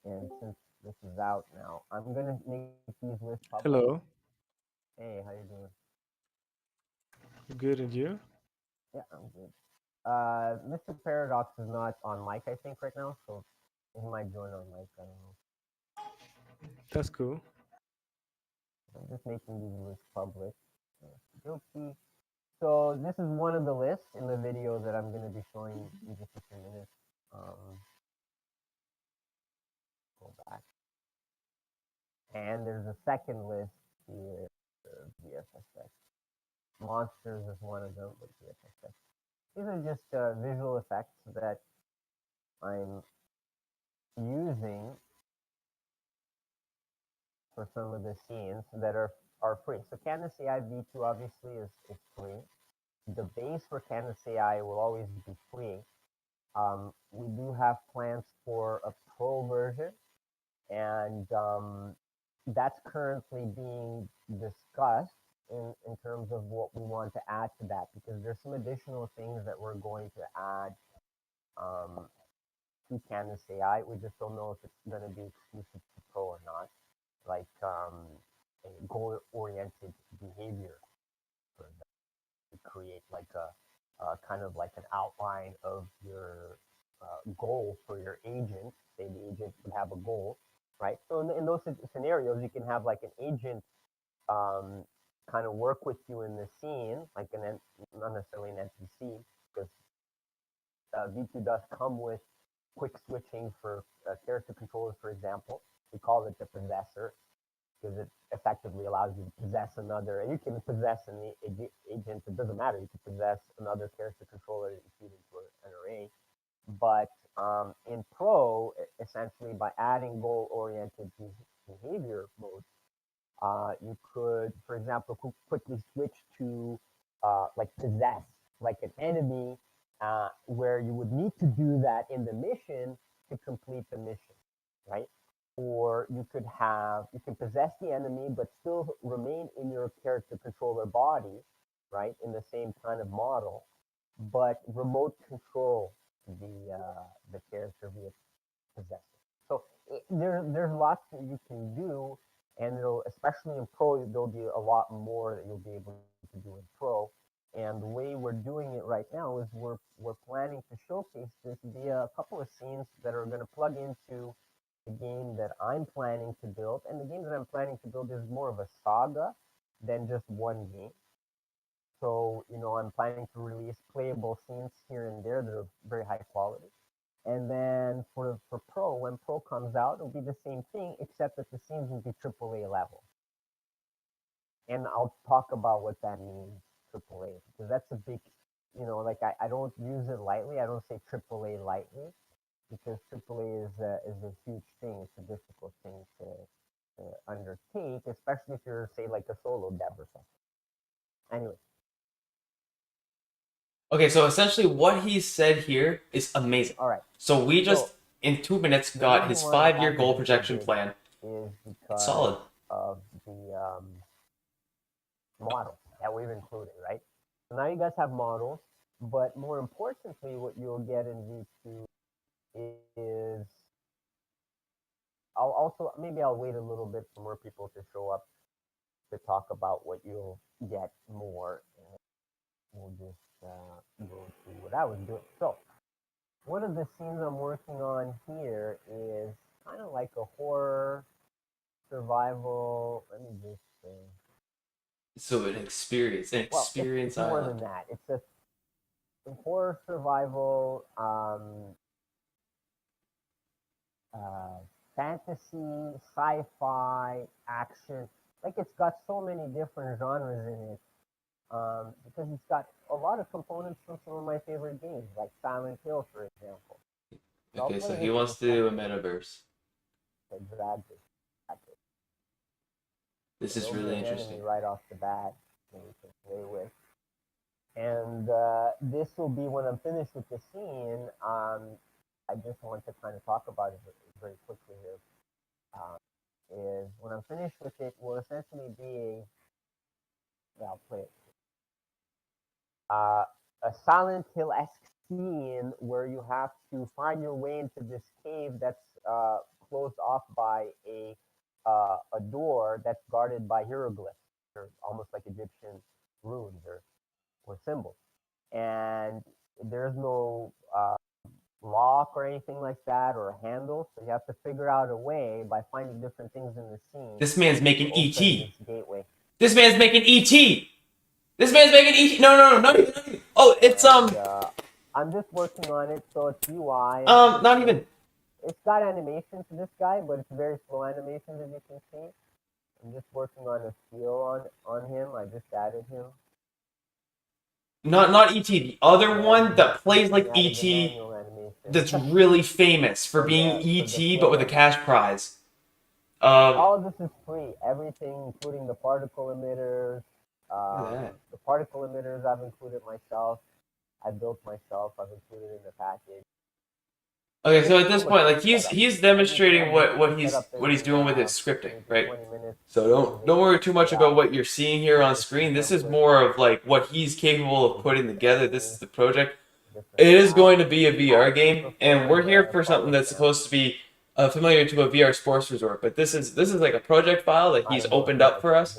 and since this is out now, I'm gonna make these lists public. Hello, Hey, how you doing? good, and you? Yeah, I'm good. Mr. Paradox is not on mic, I think, right now, so he might join on mic. I don't know. That's cool. I'm just making these lists public. Guilty. So this is one of the lists in the video that I'm going to be showing in just a few minutes. Go back. And there's a second list here, VFSX. Monsters is one of them, but VFSX. These are just visual effects that I'm using for some of the scenes that are free. So Canvas AI V2 obviously is free. The base for Canvas AI will always be free. We do have plans for a pro version, and that's currently being discussed in terms of what we want to add to that, because there's some additional things that we're going to add um, to Canvas AI. We just don't know if it's going to be exclusive to Pro or not, like a goal-oriented behavior for that. To create like a kind of like an outline of your goal for your agent. Say the agent would have a goal, right? So in those scenarios, you can have like an agent um, kind of work with you in the scene, like not necessarily an NPC, because V2 does come with quick switching for character controllers, for example. We call it the possessor because it effectively allows you to possess another, and you can possess an agent. It doesn't matter. You can possess another character controller that you feed into an array. But in Pro, essentially by adding goal-oriented behavior mode, you could, for example, quickly switch to like possess, like an enemy, where you would need to do that in the mission to complete the mission, right? Or you can possess the enemy, but still remain in your character controller body, right? In the same kind of model, but remote control the character via possessor. So there's lots that you can do, and especially in Pro, there'll be a lot more that you'll be able to do in Pro. And the way we're doing it right now is we're planning to showcase this via a couple of scenes that are going to plug into the game that I'm planning to build. And the game that I'm planning to build is more of a saga than just one game. So, I'm planning to release playable scenes here and there that are very high quality. And then for Pro, when Pro comes out, it'll be the same thing, except that the scenes will be AAA level. And I'll talk about what that means, AAA, because that's a big, like I don't use it lightly. I don't say AAA lightly, because AAA is a huge thing. It's a difficult thing to undertake, especially if you're, say, like a solo dev or something. Anyway. Okay, so essentially what he said here is amazing. All right. So we just, in 2 minutes, got his 5-year goal projection plan. Is because it's solid. Of the models that we've included, right? So now you guys have models, but more importantly, what you'll get in V2 is I'll wait a little bit for more people to show up to talk about what you'll get more, and we'll just go to what I was doing. So one of the scenes I'm working on here is kind of like a horror survival. Let me just say. So an experience. It's more than that. It's a horror survival, fantasy, sci-fi, action. Like, it's got so many different genres in it, because it's got a lot of components from some of my favorite games, like Silent Hill, for example. Okay, so he wants to do a metaverse. Exactly. This is really interesting. Right off the bat, that we can play with. And this will be when I'm finished with the scene. I just want to kind of talk about it very quickly here. Is when I'm finished with it, will essentially be I'll play it. A Silent Hill-esque scene where you have to find your way into this cave that's closed off by a door that's guarded by hieroglyphs, or almost like Egyptian runes or symbols. And there's no lock or anything like that, or a handle, so you have to figure out a way by finding different things in the scene. This man's making E.T. Gateway. This man's making E.T. This man's making E.T. No, not even. Oh, it's I'm just working on it, so it's UI. Not even. It's got animation to this guy, but it's very slow animation, as you can see. I'm just working on a feel on him. I just added him. Not E.T. The other one that plays like E.T. That's really famous for being E.T. but with a cash prize. All of this is free. Everything, including the particle emitters. The particle emitters I've included myself. I built myself. I've included in the package. Okay, so at this point, like he's setup. demonstrating what he's Setup doing with in, his scripting, maybe right? 20 minutes. So don't worry too much about what you're seeing here on screen. This is more of like what he's capable of putting together. This is the project. It is going to be a VR game, and we're here for something that's supposed to be familiar to a VR sports resort. But this is like a project file that he's opened up for us.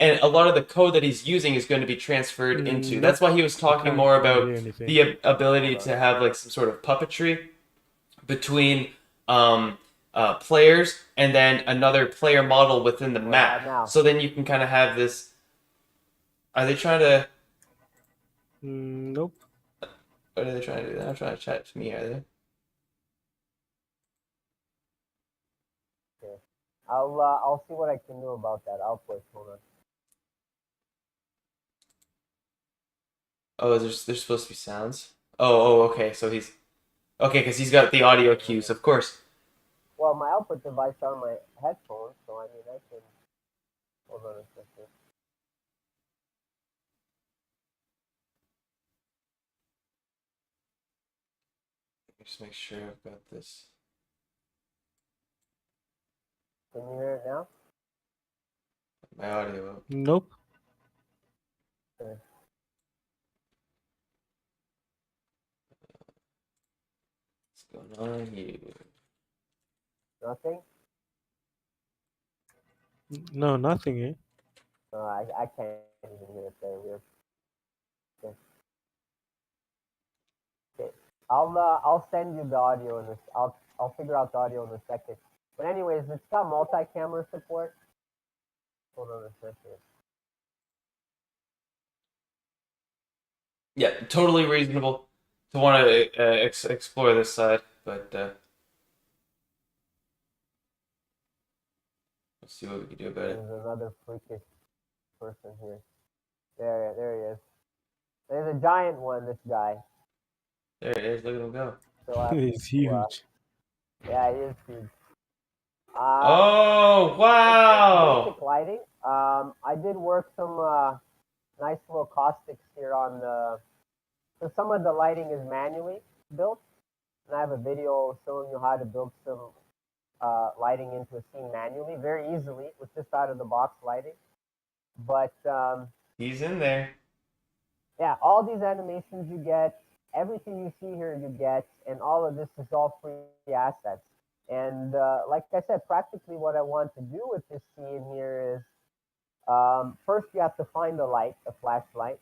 And a lot of the code that he's using is going to be transferred into. Nope. That's why he was talking more about hear anything. the ability to have like some sort of puppetry between players and then another player model within the map. So then you can kind of have this. Are they trying to? Nope. What are they trying to do? They're not trying to chat to me, are they? Okay. I'll see what I can do about that output. Hold on. Oh, there's supposed to be sounds. Oh, okay. So he's okay because he's got the audio cues, of course. Well, my output device on my headphones, so I mean I can. Hold on a second. Just make sure I've got this. Can you hear it now? My audio up. Nope. Okay. What's going on here? Nothing? No, nothing, eh? No, I can't even hear it there. Weird. Okay. Okay. I'll send you the audio in this. I'll figure out the audio in a second. But anyways, it's got multi-camera support. Hold on a second. Yeah, totally reasonable to want to explore this side, but let's see what we can do about it. There's another freakish person here. There he is. There's a giant one. This guy. There it is. Look at him go. So It's huge. yeah, he is huge. Oh wow! Basic lighting. I did work some nice little caustics here on the. So some of the lighting is manually built, and I have a video showing you how to build some lighting into a scene manually, very easily with just out of the box lighting. But He's in there. yeah, all these animations you get, everything you see here you get, and all of this is all free assets. And like I said, practically what I want to do with this scene here is first you have to find a light, a flashlight.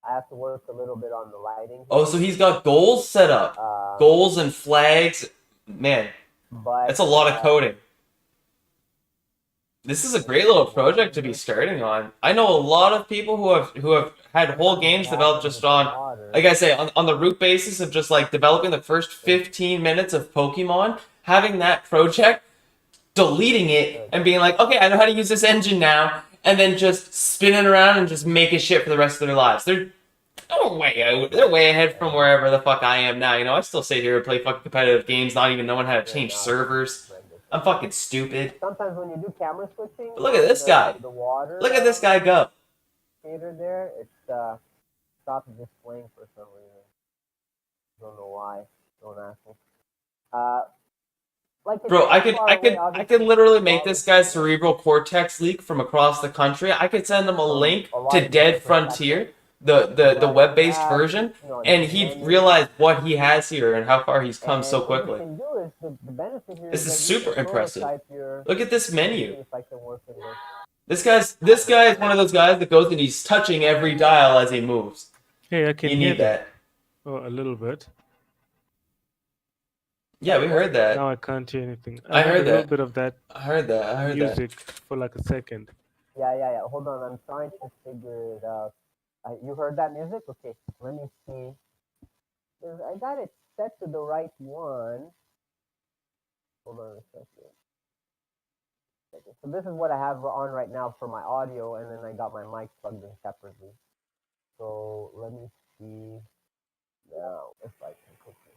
I have to work a little bit on the lighting. Oh, so he's got goals set up. Goals and flags. Man, that's a lot of coding. This is a great little project to be starting on. I know a lot of people who have had whole games developed just on, like I say, on the root basis of just like developing the first 15 minutes of Pokemon, having that project, deleting it, and being like, okay, I know how to use this engine now, and then just spinning around and just making shit for the rest of their lives. They're way ahead from wherever the fuck I am now. You know, I still sit here and play fucking competitive games, not even knowing how to change servers. I'm fucking stupid. Sometimes when you do camera switching, but look at this guy. The water. Look at this guy go. Skater there, it stopped displaying for some reason. Don't know why. Don't ask me. Bro, I could literally make this guy's cerebral cortex leak from across the country. I could send him a link to Dead Frontier, the web-based version, and he'd realize what he has here and how far he's come so quickly. This is super impressive. Look at this menu. This guy is one of those guys that goes and he's touching every dial as he moves. Hey, I can You hear need that. Oh, a little bit. Yeah, we heard that. Now I can't hear anything. I heard a little bit of that. I heard that. Music for like a second. Yeah. Hold on, I'm trying to figure it out. You heard that music? Okay, let me see. I got it set to the right one. Hold on a second. So this is what I have on right now for my audio, and then I got my mic plugged in separately. So let me see now if I can quickly.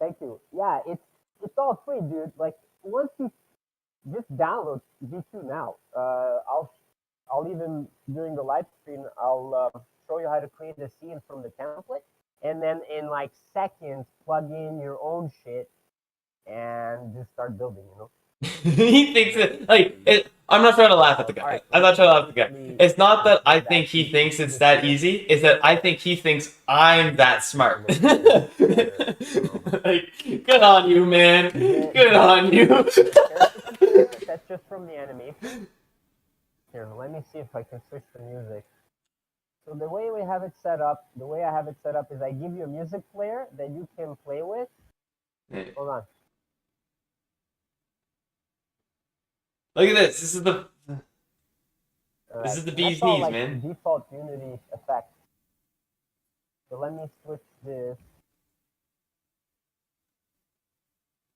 Thank you. Yeah, it's all free, dude. Like once you just download V2 now, I'll even during the live stream I'll show you how to create a scene from the template, and then in like seconds plug in your own shit and just start building. He thinks I'm not trying to laugh at the guy. All right, I'm not trying to laugh at the guy. briefly It's not that I explain think he to thinks you it's this that here. easy. It's that I think he thinks I'm that smart. Like, good on you, man. Good on you. The character controller, that's just from the animation. Here, let me see if I can switch the music. So the way we have it set up, the way I have it set up is I give you a music player that you can play with. Hold on. Look at this. This is the Right. bee's That's all knees, like man. default Unity effect. So let me switch this.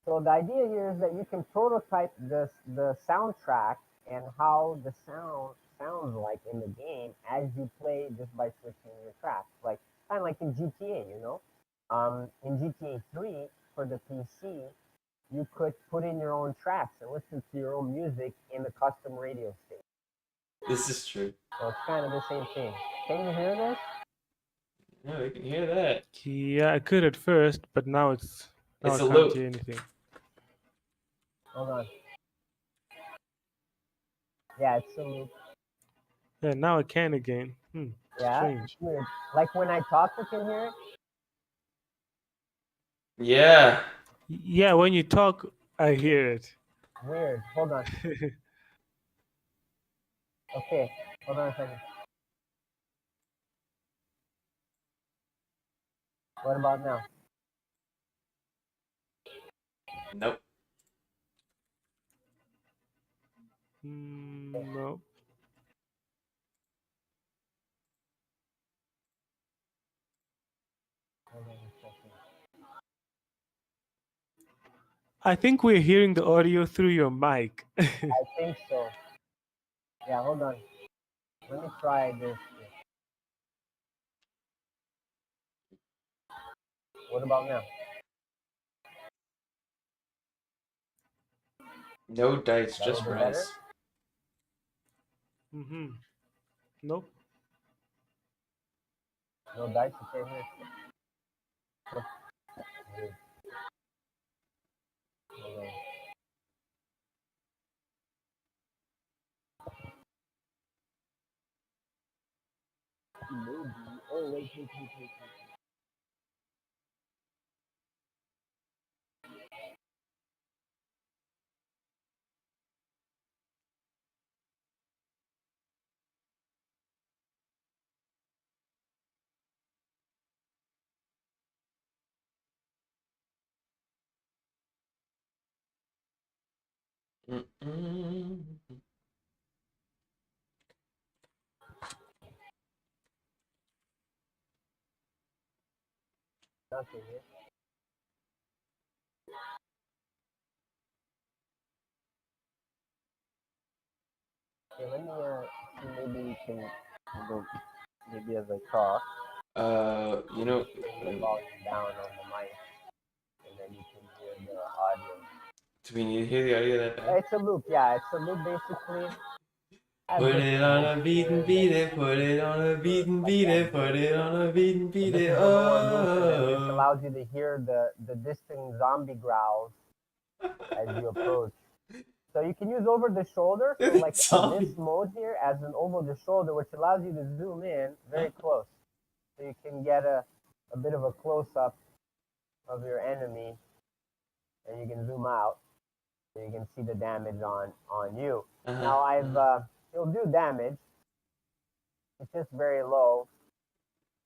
So the idea here is that you can prototype the soundtrack and how the sound sounds like in the game as you play just by switching your tracks. Like kind of like in GTA. In GTA 3 for the PC, you could put in your own tracks and listen to your own music in the custom radio station. This is true. So it's kind of the same thing. Can you hear this? Yeah, we can hear that. Yeah, I could at first, but now It's I a can't loop. hear anything. Hold on. Yeah, it's a loop. Yeah, now I can again. Yeah, Strange. it's weird. Like when I talk, you can hear it. Yeah. Yeah, when you talk, I hear it. Weird. Hold on. Okay. Hold on a second. What about now? Nope. No. Hold on a second. I think we're hearing the audio through your mic. I think so. Yeah, hold on. Let me try this. What about now? No dice, That just a little better? rice. Nope. No dice, you can't hear. Weird. Hold on. Maybe. Oh, wait. Mm-mm. Nothing here. Okay, let me see. Maybe we can go. Maybe as I talk, You know, bring the volume down on the mic, and then you can hear the audio. do we need to hear the audio that bad? It's a loop, yeah. It's a loop basically. Put it on a beat and beat it, put it on a beat and beat it, put it on a beat and beat This it. is the lower loop, and then this Oh. allows you to hear the distant zombie growls as you approach. So you can use over the shoulder. So like Zombie. this mode here as an over the shoulder, which allows you to zoom in very close. So you can get a bit of a close up of your enemy, and you can zoom out so you can see the damage on you. Now it'll do damage. It's just very low,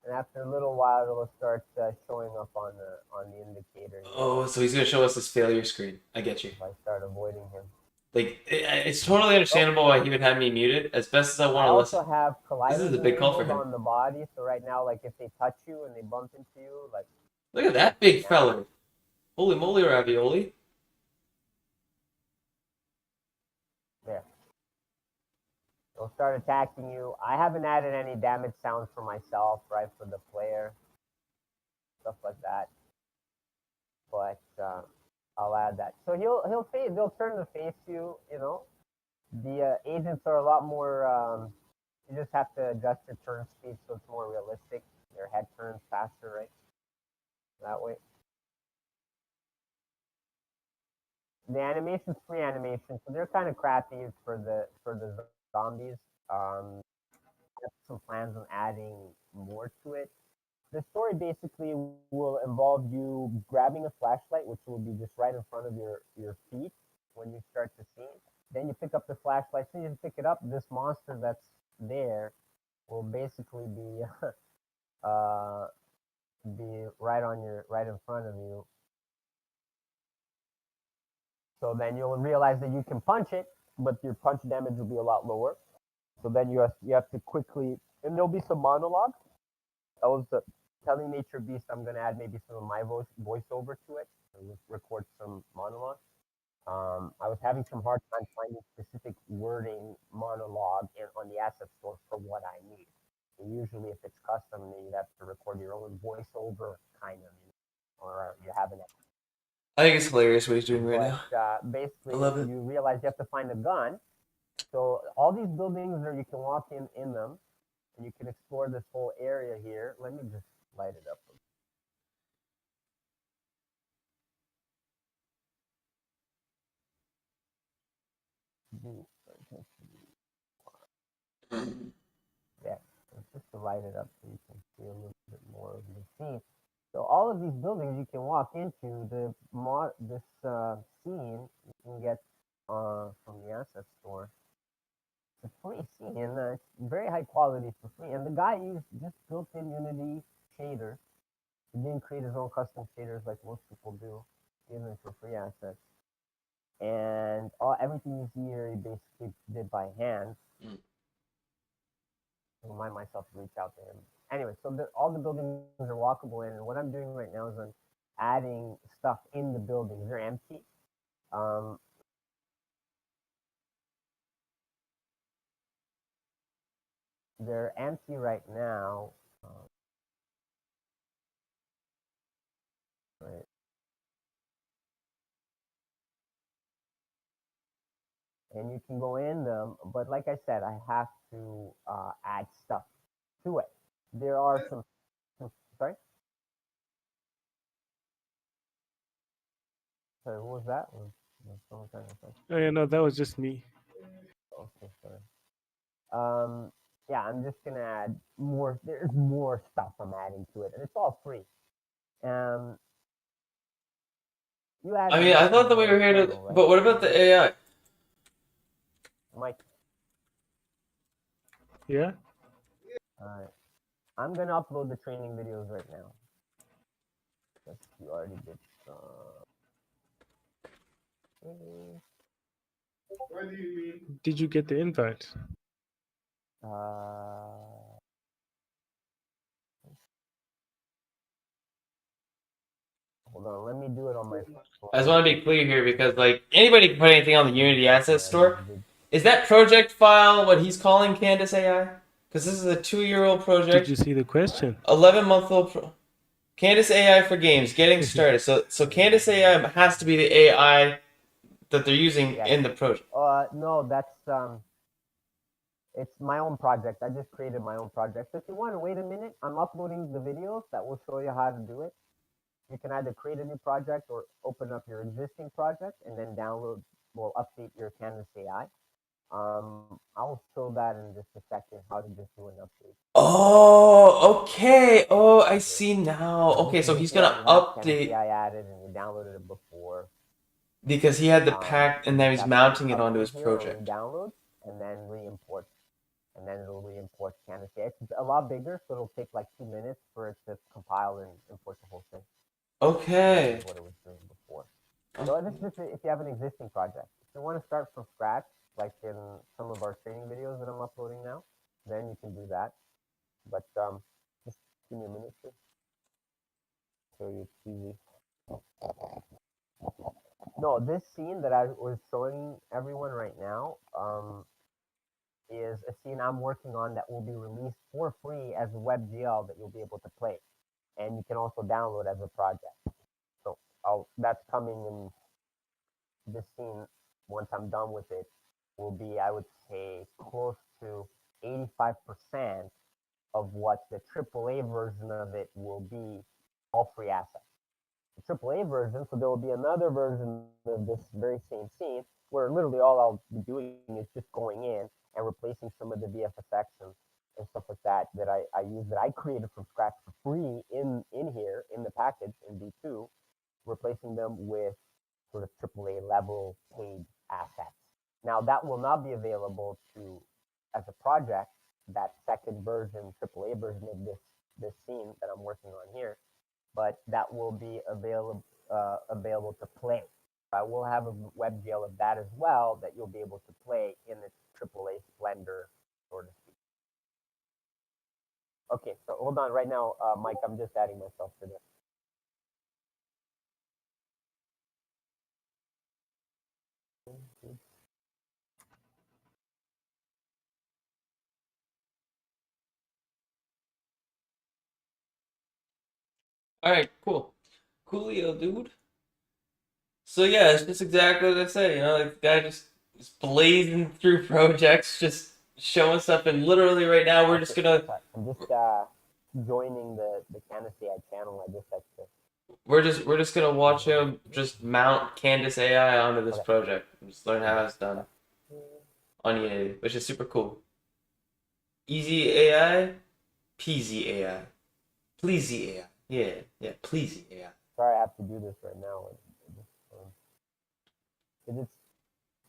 and after a little while, it'll start showing up on the indicator. Oh, so he's gonna show us his failure screen. I get you. If I start avoiding him. Like, it's totally understandable why he would have me muted. As best as I I want to also listen. have This is colliders a big call for enabled him. on the body, so right now, like if they touch you and they bump into you, like Look at that big feller. Holy moly, ravioli. there, they'll start attacking you. I haven't added any damage sounds for myself, right, for the player, stuff like that. But I'll add that. So he'll face. They'll turn to face you. The agents are a lot more. You just have to adjust your turn speed so it's more realistic. Their head turns faster, right? that way. The animation's free animation, so they're kind of crappy for the zombies. Um, I have some plans on adding more to it. The story basically will involve you grabbing a flashlight, which will be just right in front of your feet when you start the scene. Then you pick up the flashlight. So you pick it up, this monster that's there will basically uh, be right in front of you. So then you'll realize that you can punch it, but your punch damage will be a lot lower. So then you have to quickly, and there'll be some monologue. I was telling Nature Beast I'm gonna add maybe some of my voiceover to it, and record some monologue. I was having some hard time finding specific wording monologue on the asset store for what I need. And usually, if it's custom, then you have to record your own voiceover, kind of, or you have an. I think it's hilarious what he's doing right now. Basically, I love it. you realize you have to find a gun. So all these buildings, or you can walk in them, and you can explore this whole area here. Let me just light it up. Yeah, just to light it up so you can see a little bit more of the scene. So all of these buildings you can walk into. This scene you can get from the asset store. It's a free scene, and it's very high quality for free. And the guy used just built-in Unity shaders. He didn't create his own custom shaders like most people do, even for free assets. And everything you see here, he basically did by hand. Remind myself to reach out to him. Anyway, so all the buildings are walkable in, and what I'm doing right now is I'm adding stuff in the buildings. They're empty. Um, they're empty right now. Right. And you can go in them, but like I said, I have to add stuff to it. There are some sorry? Sorry, what was that? Was someone trying to say? Oh, yeah, no, that was just me. Okay, sorry. Yeah, I'm just gonna add more. There's more stuff I'm adding to it, and it's all free. Um, you add I a mean, I link thought to that we my were here to. channel, right? But what about the AI? Mike. Yeah. Alright. I'm gonna upload the training videos right now. Yes, you already did. Did you get the invite? Hold on, let me do it on my phone. I just want to be clear here because like anybody can put anything on the Unity Asset Store. Is that project file what he's calling Candace AI? Because this is a 2-year-old project. Did you see the question? 11-month-old. Candace AI for games, getting started. So Candace AI has to be the AI that they're using in the project. No, that's it's my own project. I just created my own project. So if you want to wait a minute, I'm uploading the videos that will show you how to do it. You can either create a new project or open up your existing project and then download or update your Canvas AI. I'll show that in just a second how to just do an update. Oh, okay. Oh, I see now. Okay, so he's gonna update Canvas AI added and you downloaded it before. because he had the pack and now he's mounting it onto his project. Download and then re-import, and then it'll re-import Canvas AI. It's a lot bigger, so it'll take like 2 minutes for it to compile and import the whole thing. Okay. What it was doing before. So this is if you have an existing project. If you want to start from scratch, like in some of our training videos that I'm uploading now, then you can do that. But just give me a minute to show you it's easy. No, this scene that I was showing everyone right now is a scene I'm working on that will be released for free as a WebGL that you'll be able to play. And you can also download as a project. So that's coming in this scene. Once I'm done with it, will be, I would say, close to 85% of what the AAA version of it will be, all free assets. AAA version, so there will be another version of this very same scene where literally all I'll be doing is just going in and replacing some of the VFX and stuff like that I use that I created from scratch for free in here in the package in V2, replacing them with sort of AAA level paid assets. Now that will not be available to as a project. That second version, AAA version of this scene that I'm working on here, but that will be available to play. I will have a WebGL of that as well that you'll be able to play in its AAA splendor, so to speak. Okay, so hold on right now, Mike. I'm just adding myself to this. All right, cool. Coolio, dude. So yeah, it's just exactly what I say. You know, like the guy just blazing through projects, just showing stuff. And literally right now, we're just gonna I'm just joining the Candace AI channel. I just like to. we're just gonna watch him just mount Candace AI onto this project and just learn how it's done on Unity, which is super cool. Easy AI, peasy AI, pleasy AI. Yeah, pleasy AI. Sorry, I have to do this right now. It's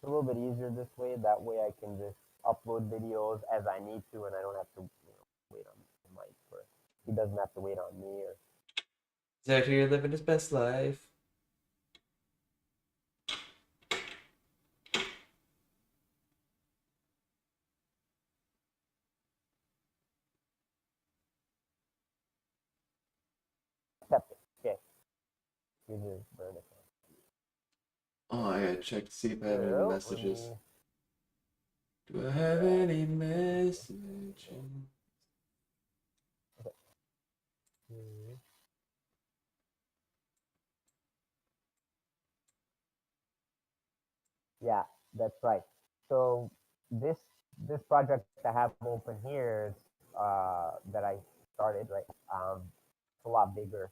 a little bit easier this way. That way, I can just upload videos as I need to, and I don't have to wait on Mike for. He doesn't have to wait on me. Or He's out here living his best life. accept it. Okay. User burn account. Oh, I gotta check to see if I have any Well, messages. Do I have any messages? Yeah, that's right. So this project I have open here is that I started right. It's a lot bigger,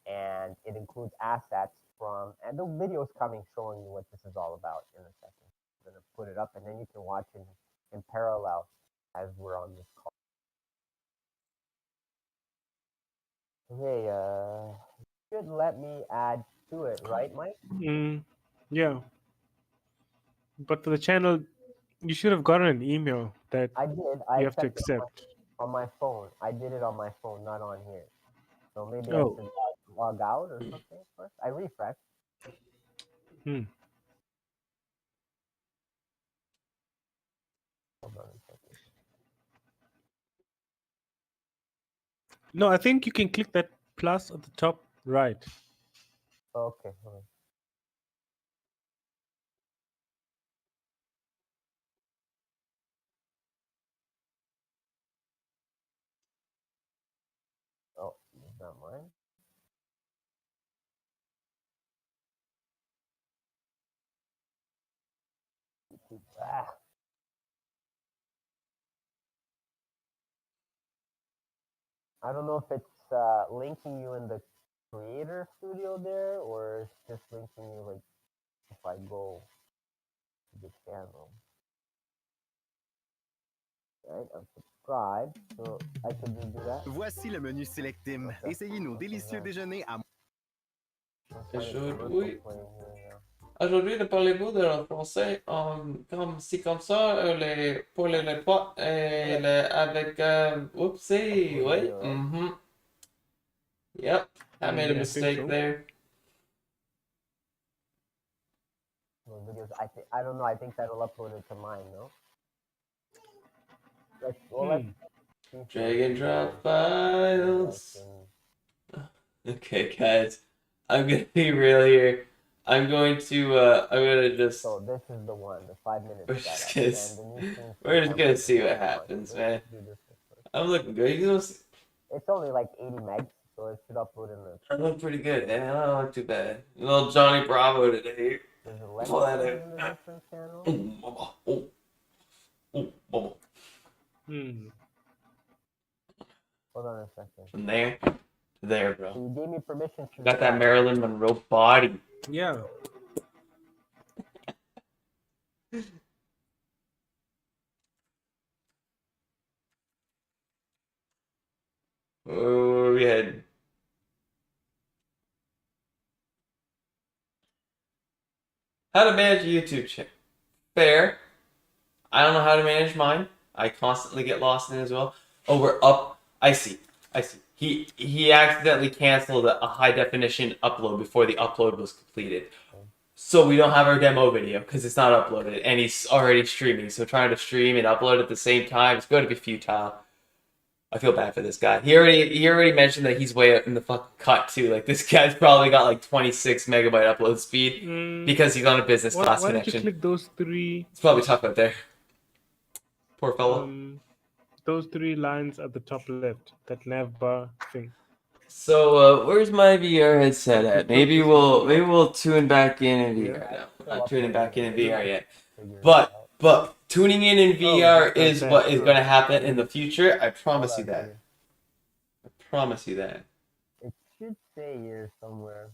and it includes assets from and the video is coming showing you what this is all about in a second. I'm gonna put it up, and then you can watch it in parallel as we're on this call. Okay, should let me add to it, right, Mike? Yeah, but for the channel, you should have gotten an email that I did. I you have to accepted accept. on my phone. I did it on my phone, not on here. So maybe I Oh, should log out or something first. I refreshed. hmm. Hold on a second. No, I think you can click that plus at the top right. Okay. Hold on. Oh, is that mine? Ah. I don't know if it's linking you in the creator studio there, or it's just linking you like if I go to the channel. Right, I'm subscribed, so I can just do that. Voici le menu Select Team. Essayez nos délicieux déjeuners à Aujourd'hui, aujourd'hui, ne parlez-vous de le français comme c'est comme ça pour les potes et avec oopsie, oui. Yep, I made a I think mistake so. there. Videos. I don't know. I think that'll upload it to mine, no? Let's see. Drag and drop files. Okay, guys, I'm gonna be real here. I'm gonna just. So this is the one, the 5 minutes. We're just gonna, we're just gonna see what happens, man. I'm looking good. You know, it's only like 80 megs, so it should upload in the. I look pretty good, man. I don't look too bad. A little Johnny Bravo today. There's a Pull that in a different channel. Hmm. Hold on a second. From there There, So bro. you gave me permission to Got do that Marilyn Monroe body. Yeah. Where are we heading? How to manage a YouTube channel. Fair. I don't know how to manage mine. I constantly get lost in it as well. Oh, we're up. I see. He accidentally canceled a high definition upload before the upload was completed. So we don't have our demo video because it's not uploaded and he's already streaming. So trying to stream and upload at the same time is going to be futile. I feel bad for this guy. He already mentioned that he's way up in the fucking cut too. Like this guy's probably got like 26 megabyte upload speed because he's on a business class Why don't you connection. click those three? It's probably tough out there. Poor fellow. Those three lines at the top left, that nav bar thing. So where's my VR headset at? Maybe we'll tune back in VR now. We're not tuning back in VR yet. But tuning in VR is what is going to happen in the future. I promise you that. I promise you that. It should say here somewhere.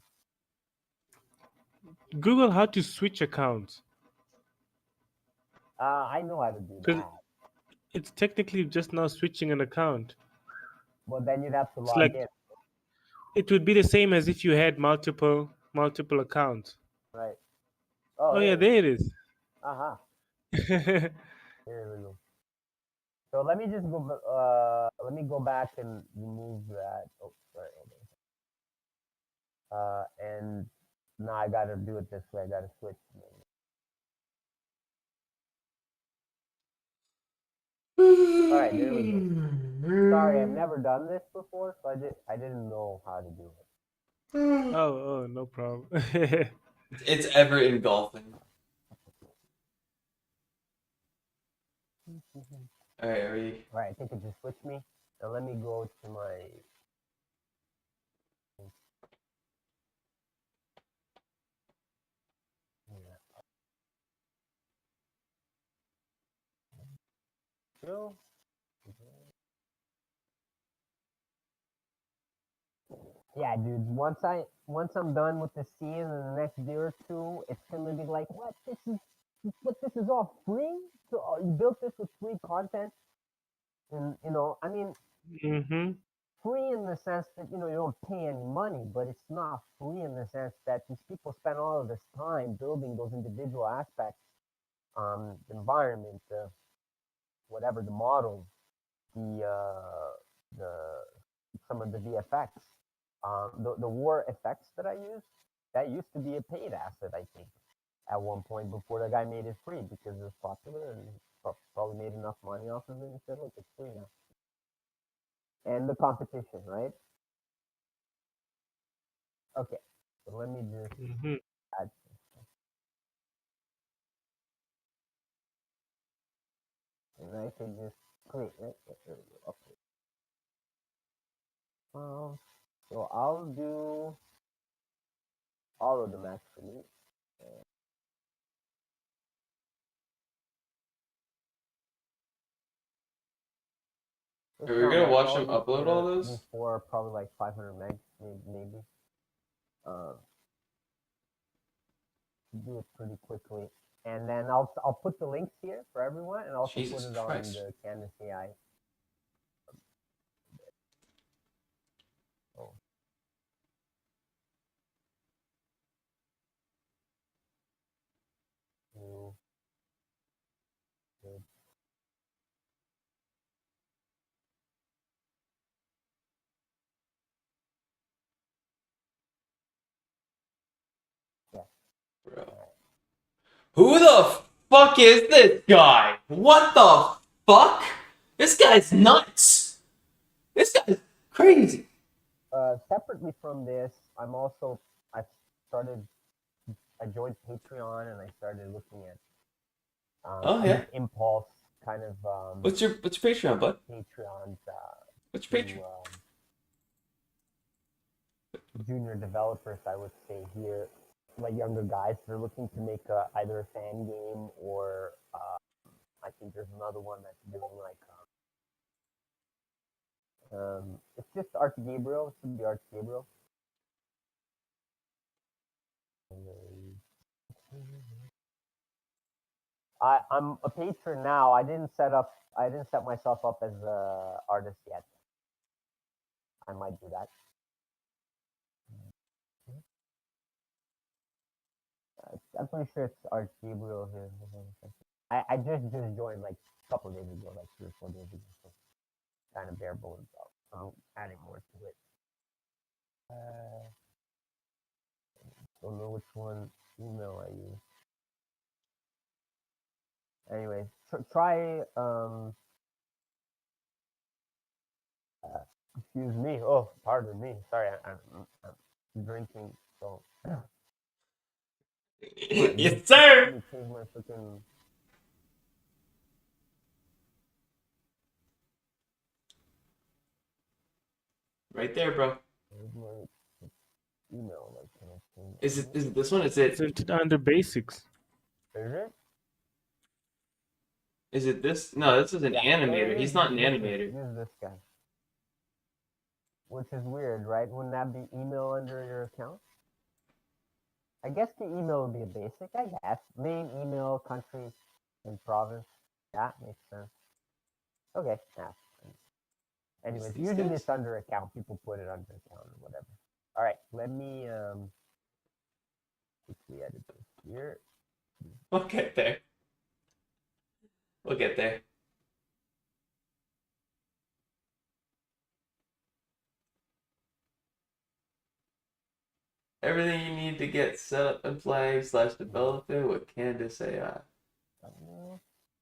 Google how to switch accounts. I know how to do 'Cause that. it's technically just now switching an account. But then you'd have to It's log like in. it would be the same as if you had multiple accounts. Right. Oh yeah, there it is. Uh-huh. Here we go. So let me just go. Let me go back and remove that. Oh, sorry. And now I gotta do it this way. I gotta switch. All right, there we go. Sorry, I've never done this before, so I didn't know how to do it. Oh, no problem. It's ever engulfing. All right, are we? All right, I think it just switched me. Now let me go to my. Go. Yeah, dude. Once I'm done with the scene in the next day or two, it's gonna be like, what? This is all free? So you built this with free content, and I mean, free in the sense that you don't pay any money, but it's not free in the sense that these people spend all of this time building those individual aspects, the environment, the whatever, the model, the some of the VFX. The war effects that I use, that used to be a paid asset, I think, at one point before the guy made it free because it was popular and probably made enough money off of it and said, look, it's free now. And the competition, right? Okay, so let me just add. And I can just create, right? There we go. Okay. So I'll do all of them actually. Are we gonna watch him upload all those? For probably like 500 megs, maybe. Do it pretty quickly, and then I'll put the links here for everyone, and also Jesus put it Christ. on the Canvas AI. Oh. Good. Yeah. Bro. Who the fuck is this guy? What the fuck? This guy's nuts. This guy's crazy. Separately from this, I joined Patreon and I started looking at Impulse kind of. What's your Patreon, bud? Patreon's. What's your Patreon? Junior developers, I would say here, like younger guys, they're looking to make either a fan game or I think there's another one that's doing like It's just Art Gabriel. It should be Art Gabriel. I'm a patron now. I didn't set myself up as a artist yet. I might do that. I'm pretty sure it's Art Gabriel here. I just joined like a couple of days ago, like 3 or 4 days ago. So kind of bare bones out. I'm adding more to it. Don't know which one email I use. Anyway, try excuse me. Oh, pardon me. Sorry, I'm drinking. So Yes, sir. let me change my freaking. Right there, bro. Where's my email? Like, can I change? Is it this one? Is it Isn't it under basics? Is it? is it this? No, this is an Yeah, animator. He's not an use animator. Use this guy. Which is weird, right? Wouldn't that be email under your account? I guess the email would be a basic, I guess. Name, email, country, and province. Yeah, makes sense. Okay, yeah. Anyways, These usually guys? it's under account. People put it under account or whatever. All right, let me quickly edit this here. We'll get there. We'll get there. Everything you need to get set up and play / develop it with Candace AI.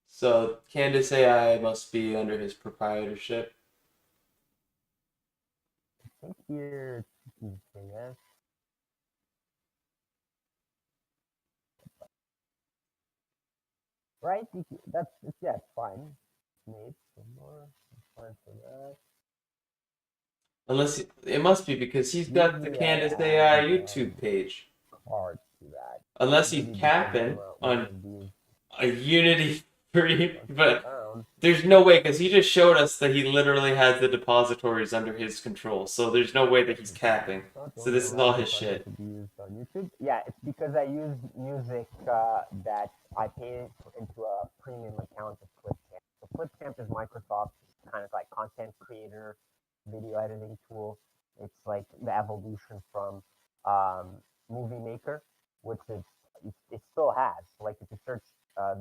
So Candace AI must be under his proprietorship. I think here, yes. Right? That's yeah, it's fine. It's made some more. It's fine for that. Unless it must be because he's got the Usually Candace I AI add YouTube page. cards to that. Unless he's Maybe because capping one on of these a Unity free, but found. there's no way because he just showed us that he literally has the depositories under his control. So there's no way that he's capping. So this is all his shit. To be used on YouTube. Yeah, it's because I use music that I pay into a premium account of Clipchamp. So Clipchamp is Microsoft's kind of like content creator, video editing tool. It's like the evolution from Movie Maker, which is it still has. Like if you search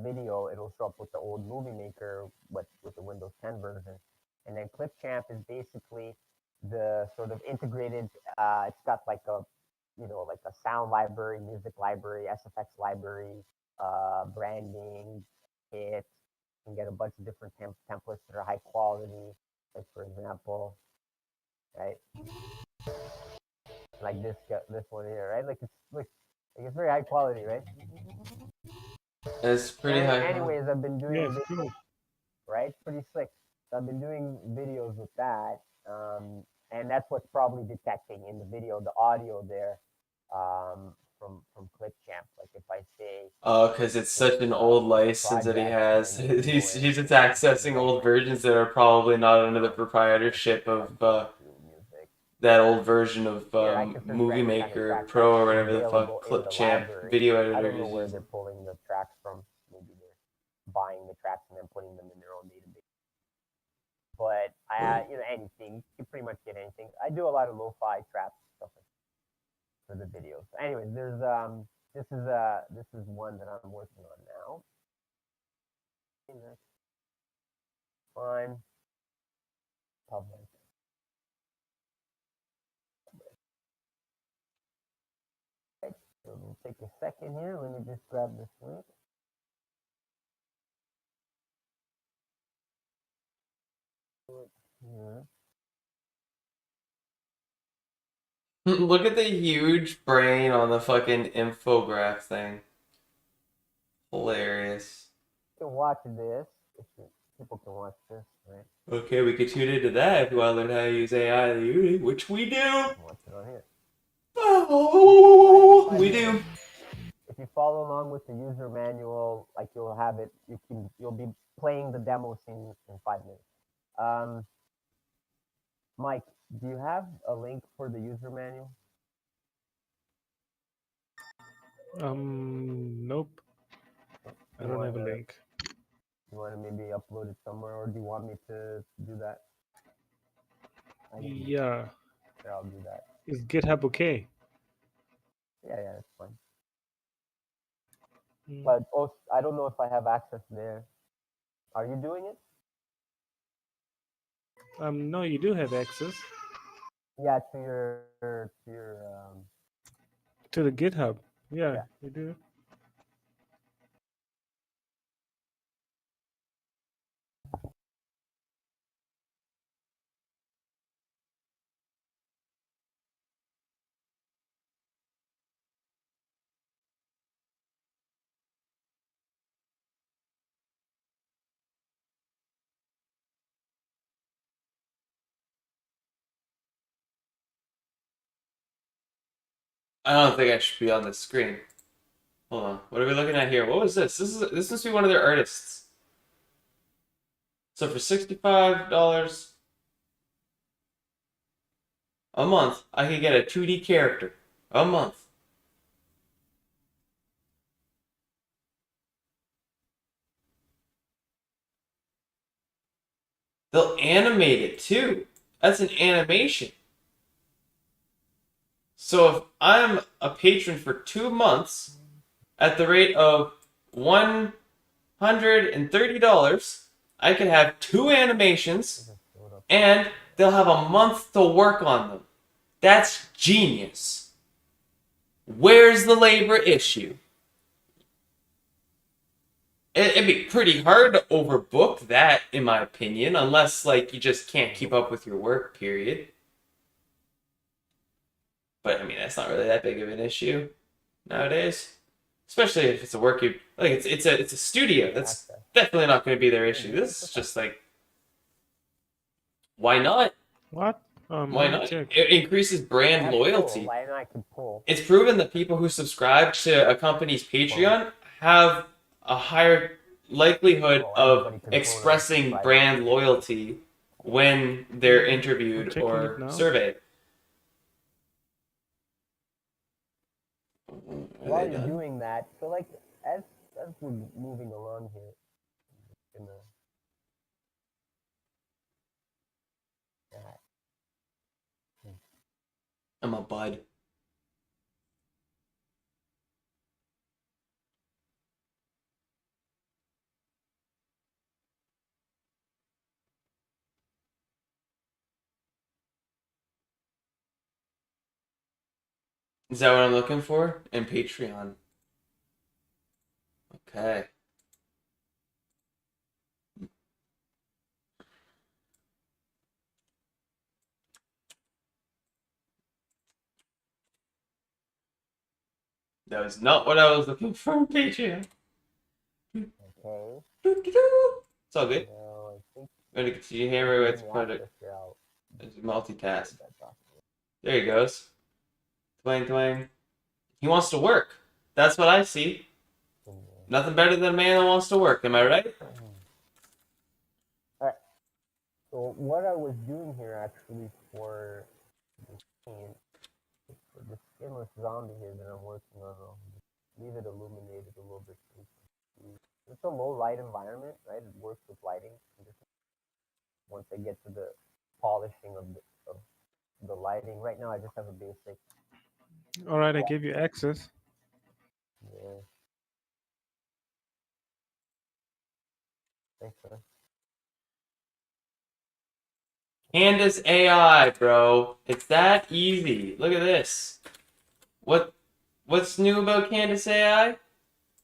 video, it'll show up with the old Movie Maker, but with the Windows 10 version. And then Clipchamp is basically the sort of integrated. It's got like a, like a sound library, music library, SFX library, branding, kit. You can get a bunch of different templates that are high quality. Like for example, right, like this one here, right? Like it's very high quality, right? It's pretty high. Anyways, I've been doing Yes, cool. right, pretty slick. So I've been doing videos with that, and that's what's probably detecting in the video, the audio there, from Clipchamp. Like if I say, Because it's such an old license that he has. He's just accessing old versions that are probably not under the proprietorship of that old version of Movie Maker Pro or whatever the fuck, Clipchamp video editor. I don't know where they're pulling the tracks from. Maybe they're buying the tracks and then putting them in their own database. But anything, you can pretty much get anything. I do a lot of lo-fi trap stuff for the videos. So anyways, there's this is one that I'm working on now. Fine. Public. Okay, so it'll take a second here. Let me just grab this link. Here. Look at the huge brain on the fucking infograph thing. Hilarious. You can watch this. People can watch this, right? Okay, we could tune into that if you want to learn how to use AI in Unity, which we do. Watch it on here. Oh, we do. If you follow along with the user manual, like you'll have it. You'll be playing the demo scene in 5 minutes. Mike, do you have a link for the user manual? Nope. I You don't have a wanna link. you wanna maybe upload it somewhere, or do you want me to do that? I can, Yeah. sure, I'll do that. Is GitHub okay? Yeah, that's fine. Mm. But also, I don't know if I have access there. Are you doing it? No, you do have access Yeah, to your to the GitHub. Yeah, yeah. you do. I don't think I should be on this screen. Hold on. What are we looking at here? What was this? This must be one of their artists. So for $65 a month, I could get a 2D character a month. They'll animate it too. That's an animation. So if I'm a patron for 2 months at the rate of $130, I could have 2 animations and they'll have a month to work on them. That's genius. Where's the labor issue? It'd be pretty hard to overbook that, in my opinion, unless like you just can't keep up with your work, period. But I mean, that's not really that big of an issue nowadays, especially if it's a work you like. It's a studio. That's definitely not going to be their issue. This is just like, why not? What? Why not? It increases brand loyalty. Why not? I can pull. It's proven that people who subscribe to a company's Patreon have a higher likelihood of expressing brand loyalty when they're interviewed or surveyed. While you're doing that, so like as we're moving along here, I'm gonna I'm a bud. Is that what I'm looking for? And Patreon. Okay. That was not what I was looking for on Patreon. Okay. It's all good. No, I think I'm going to continue hammer with project. Multitask. There he goes. Twang, twang. He wants to work. That's what I see. Nothing better than a man that wants to work. Am I right? Alright. So what I was doing here actually for this scene, for the skinless zombie here that I'm working on, I'll leave it illuminated a little bit. It's a low light environment, right? It works with lighting conditions. Once I get to the polishing of the lighting, right now I just have a basic. All right, I gave you access. Yeah. Thanks, man. Candace AI, bro. It's that easy. Look at this. What's new about Candace AI?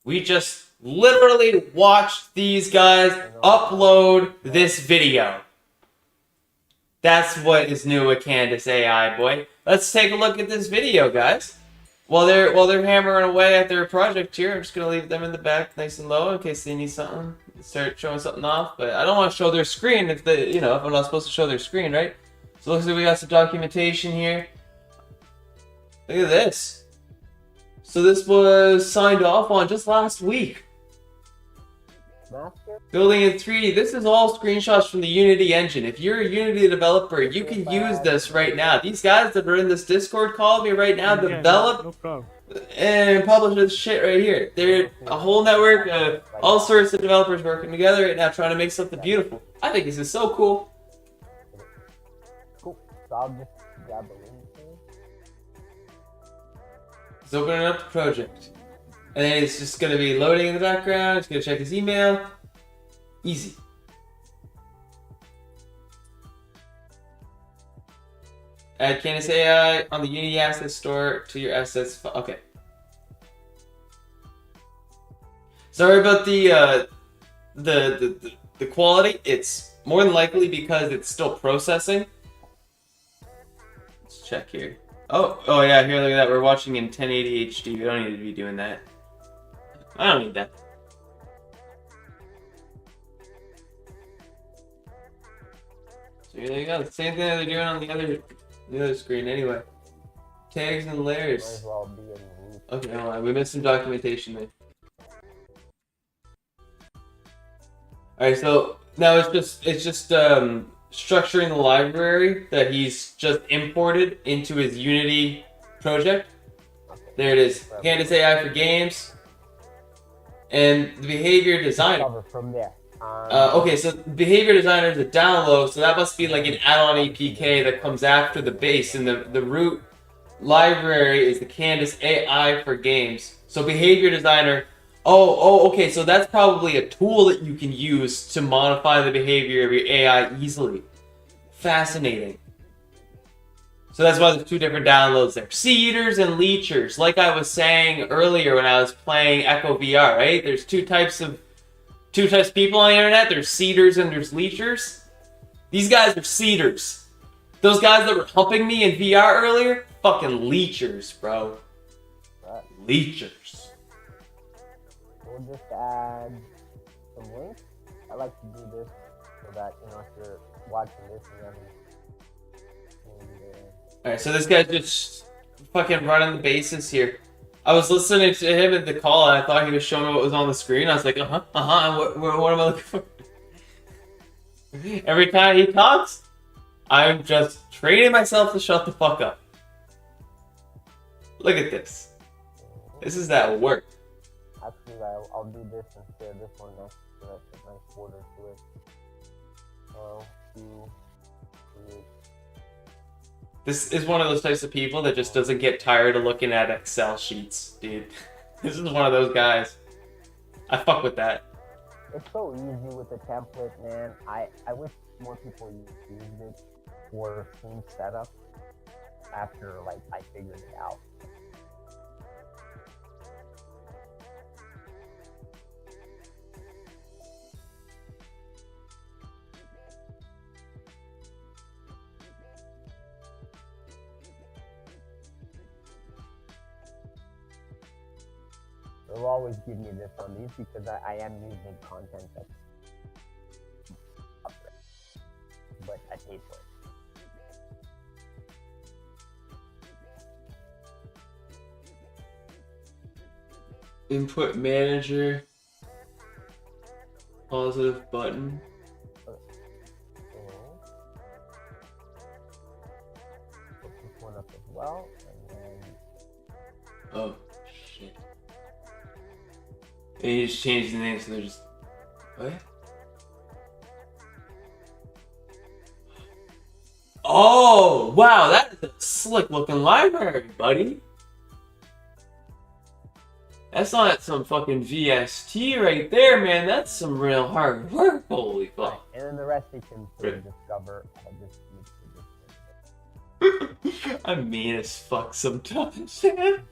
We just literally watched these guys upload this video. That's what is new with Candace AI, boy. Let's take a look at this video, guys. While they're hammering away at their project here, I'm just gonna leave them in the back, nice and low, in case they need something. Start showing something off, but I don't want to show their screen if if I'm not supposed to show their screen, right? So it looks like we got some documentation here. Look at this. So this was signed off on just last week. Master? Building in 3D. This is all screenshots from the Unity engine. If you're a Unity developer, you can use this right now. These guys that are in this Discord call me right now, Yeah, develop no problem. and publish this shit right here. They're a whole network of all sorts of developers working together right now trying to make something beautiful. I think this is so cool. Cool. So I'll just grab a link here. He's opening up the project. And then it's just going to be loading in the background. It's going to check his email. Easy. Add Canvas AI on the Unity Asset Store to your assets. Okay. Sorry about the quality. It's more than likely because it's still processing. Let's check here. Oh yeah, here, look at that. We're watching in 1080 HD. We don't need to be doing that. I don't need that. So there you go. The same thing that they're doing on the other screen anyway. Tags and Might layers. as well be in the loop. Okay, hold on. We missed some documentation there. Alright, so now it's just structuring the library that he's just imported into his Unity project. There it is. Canvas AI for games. And the behavior designer. Cover from there. Okay, so behavior designer is a download, so that must be like an add-on APK that comes after the base, and the root library is the Canvas AI for games. So behavior designer. Okay, so that's probably a tool that you can use to modify the behavior of your AI easily. Fascinating. So that's why there's two different downloads there. Seeders and leechers. Like I was saying earlier when I was playing Echo VR, right? There's two types of people on the internet. There's seeders and there's leechers. These guys are seeders. Those guys that were humping me in VR earlier, fucking leechers, bro. Leechers. We'll just add some links. I like to do this so that, you know, if you're watching this and you haven't Alright, so this guy's just fucking running the bases here. I was listening to him at the call and I thought he was showing me what was on the screen. I was like, what am I looking for? Every time he talks, I'm just training myself to shut the fuck up. Look at this. This is that work. Actually, I'll do this and share this one next so that's a nice border to it. Create. This is one of those types of people that just doesn't get tired of looking at Excel sheets, dude. This is one of those guys. I fuck with that. It's so easy with the template, man. I wish more people used it for scene setup after, like, I figured it out. They'll always give me this on these because I am using content that's up there. But I pay for it. Input manager. Positive button. Put this one up as well, and then. Oh shit. And you just change the name so they're just. What? Oh, wow, that is a slick looking library, buddy. That's not some fucking VST right there, man. That's some real hard work. Holy fuck. And then the rest you can sort of discover. I'm mean as fuck sometimes, man.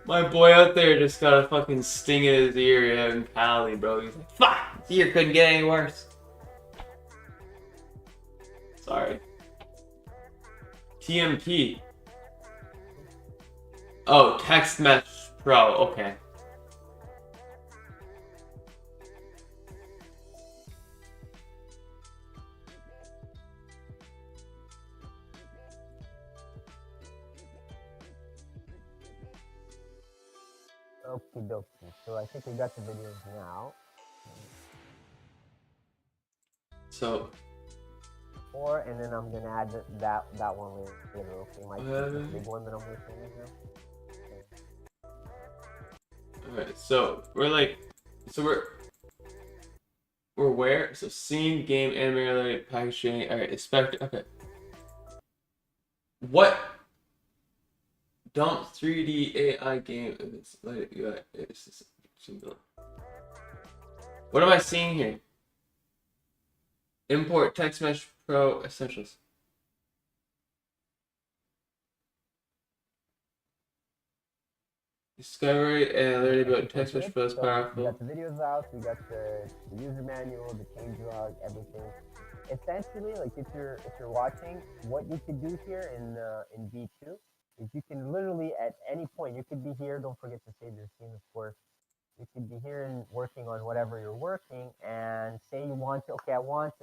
My boy out there just got a fucking sting in his ear out in Cali, bro. He's like, fuck! His ear couldn't get any worse. Sorry. TMP. Oh, Text Mesh Pro. Okay. Okie dokie. So I think we got the videos now. So. And then I'm gonna add that one later. Okay, my big one that I'm working with now. Alright, so we're where? So scene, game, animator, packaging. Alright, expect. Okay. What? Dump 3D AI game. It's like what am I seeing here? Import Text Mesh Pro Essentials. Discovery and learning about Text Mesh Pro is powerful. We got the videos out, we got the user manual, the change log, everything. Essentially, like if you're watching, what you could do here in V2 is you can literally at any point, you could be here, don't forget to save your scene, of course. You could be here and working on whatever you're working, and say you want to, okay, I want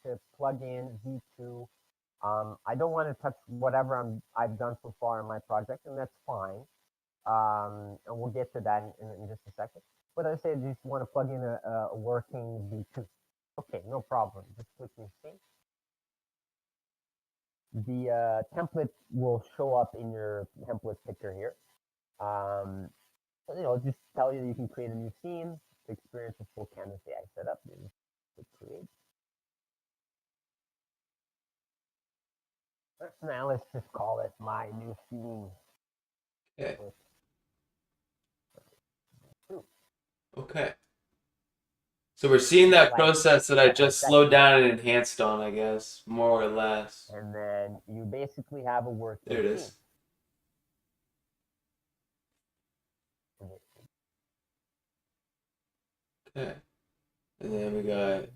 to plug in V2. I don't want to touch whatever I've done so far in my project, and that's fine. And we'll get to that in just a second. But I say you just want to plug in a working V2. Okay, no problem. Just click your sync. The template will show up in your template picker here. So, just tell you that you can create a new scene to experience a full canvas AI setup. You just click create. Now let's just call it my new scene. Okay. Okay. So we're seeing that process that I just slowed down and enhanced on, I guess, more or less. And then you basically have a working There it is. Okay. And then we got...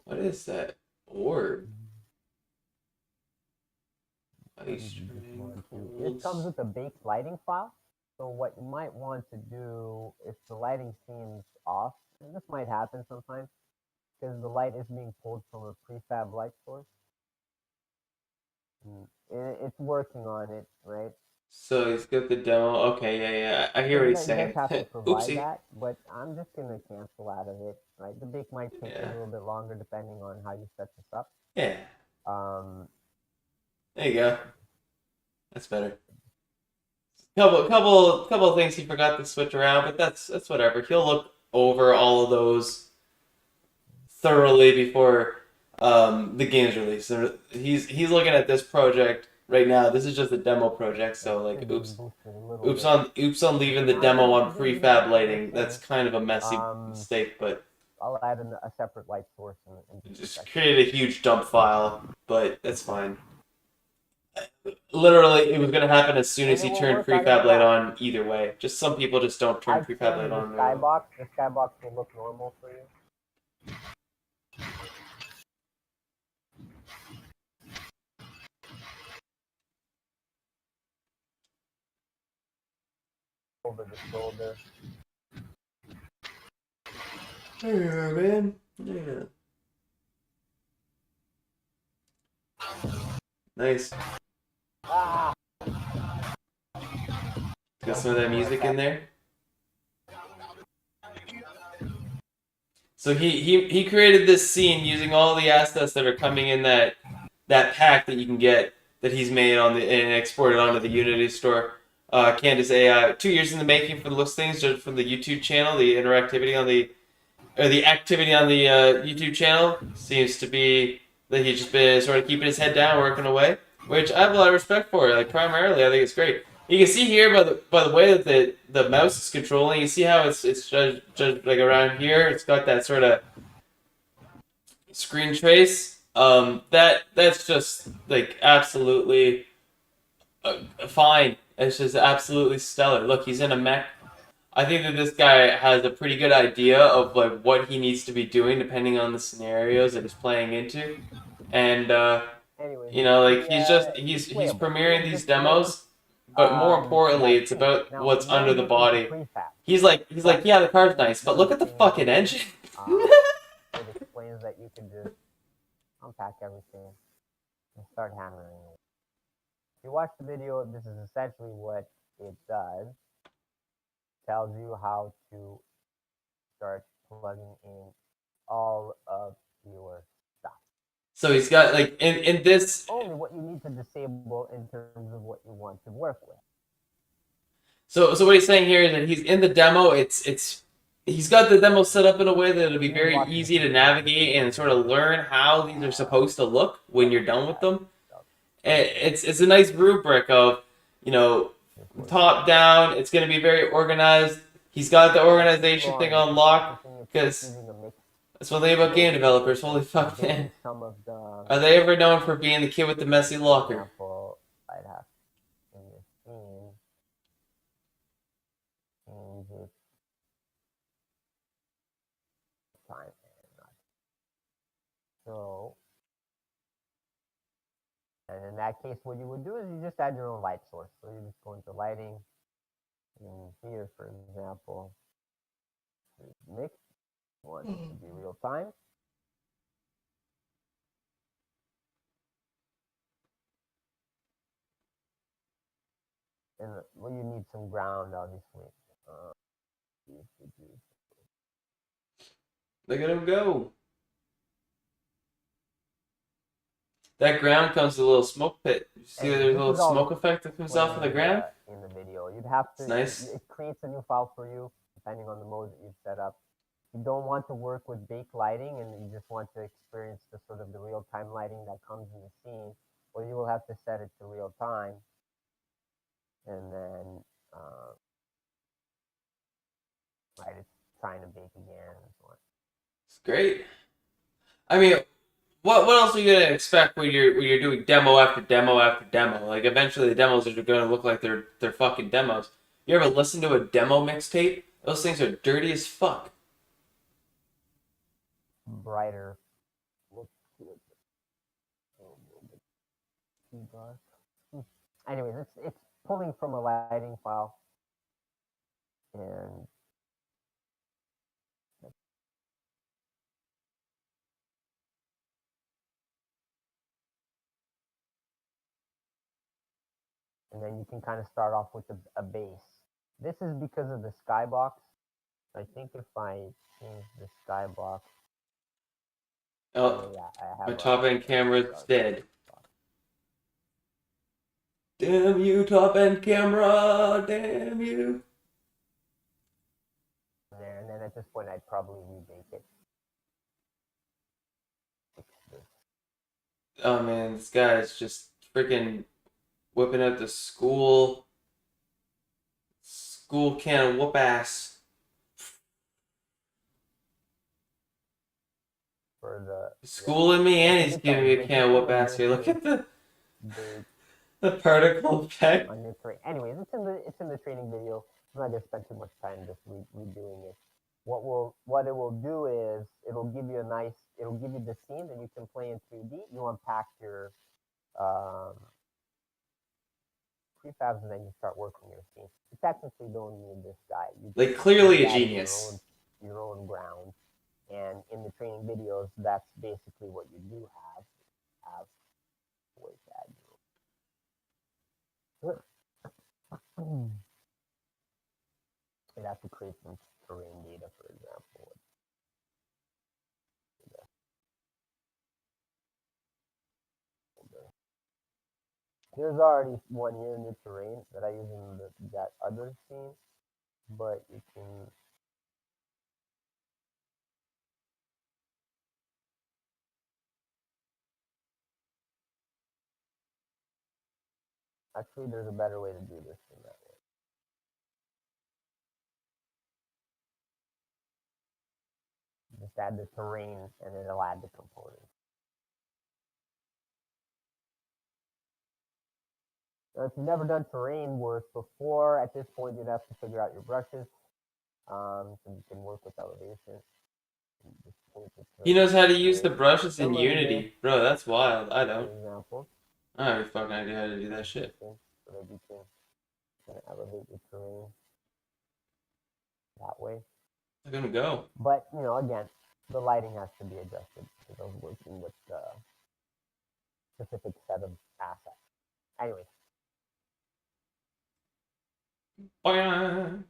What is that? Orb? It comes with a baked lighting file. So what you might want to do if the lighting seems off, and this might happen sometimes, because the light is being pulled from a prefab light source. It's working on it, right? So he's got the demo. Okay, yeah. I hear what he's saying. You have to provide Oopsie. that, but I'm just gonna cancel out of it, right? The bake might take a little bit longer depending on how you set this up. Yeah. There you go. That's better. Couple of things he forgot to switch around, but that's whatever. He'll look over all of those thoroughly before the game's released. So he's looking at this project right now. This is just a demo project, so like oops on leaving the demo on prefab lighting. That's kind of a messy mistake, but I'll add a separate light source and just created a huge dump file, but that's fine. Literally, it was going to happen as soon as he turned prefab light on either way. Just some people just don't turn prefab light on. The skybox will look normal for you. Over the shoulder. Yeah, man. Yeah. Nice. Got some of that music in there. So he created this scene using all the assets that are coming in that pack that you can get that he's made on and exported onto the Unity store. Candace AI, 2 years in the making for the looks things, just from the YouTube channel. The interactivity on the activity on the YouTube channel seems to be that he's just been sort of keeping his head down, working away, which I have a lot of respect for. Like primarily, I think it's great. You can see here by the way that the mouse is controlling. You see how it's just like around here. It's got that sort of screen trace. That's just like absolutely fine. It's just absolutely stellar. Look, he's in a mech. I think that this guy has a pretty good idea of like what he needs to be doing depending on the scenarios that he's playing into, and like he's premiering these demos, but more importantly, it's about what's under the body. He's like, yeah, the car's nice, but look at the fucking engine. It explains that you can just unpack everything and start hammering. watch the video, this is essentially what it does. Tells you how to start plugging in all of your stuff. So he's got like in this. Only what you need to disable in terms of what you want to work with. So what he's saying here is that he's in the demo. He's got the demo set up in a way that it'll be very easy to navigate and sort of learn how these are supposed to look when you're done with them. And it's a nice rubric of, top down. It's going to be very organized. He's got the organization thing on lock because that's one thing about game developers. Holy fuck, man! Are they ever known for being the kid with the messy locker? I'd have in this scene change it time. So, and in that case, what you would do is you just add your own light source. So you just go into lighting, and here, for example, mix. You want it to be real time. And well, you need some ground, obviously. Look at him go. That ground comes with a little smoke pit. You see there's a little smoke effect that comes off of the ground? In the video, you'd have to. It's nice. It creates a new file for you, depending on the mode that you've set up. You don't want to work with bake lighting, and you just want to experience the sort of the real-time lighting that comes in the scene, or you will have to set it to real time, and then right, it's trying to bake again and so on. It's great. I mean, what else are you gonna expect when you're doing demo after demo after demo? Like eventually the demos are gonna look like they're fucking demos. You ever listen to a demo mixtape? Those things are dirty as fuck. Brighter. Anyways, it's pulling from a lighting file, and then you can kind of start off with a base. This is because of the skybox. I think if I change the skybox, Oh, yeah, I have my top end camera's dead. box. Damn you, top end camera! Damn you! There, and then at this point, I'd probably rebake it. Fix this. Oh man, this guy's just freaking whipping out the school can whoop ass. For the Schooling me, and he's giving me a can whoop ass here. Look at the particle effect. on your terrain. Anyways, it's in the training video. I'm not gonna spend too much time just redoing it. What it will do is it'll give you the scene that you can play in 3D. You unpack your prefabs, and then you start working your scene. You technically don't need this guy. Like clearly a genius. Your own ground, and in the training videos, that's basically what you do have voice add. You'd have to create some terrain data, for example. There's already one here in the terrain that I use in that other scene, but you can. Actually, there's a better way to do this than that way. Just add the terrain, and it'll add the components. Now, if you've never done terrain work before, at this point, you'd have to figure out your brushes, so you can work with elevation. He knows how to use the brushes in Unity. Bro, that's wild. I don't. For example. I don't have a fucking idea how to do that shit. So that you can elevate your terrain that way. Look at him go. But, again, the lighting has to be adjusted because I'm working with a specific set of assets. Anyway, Bam.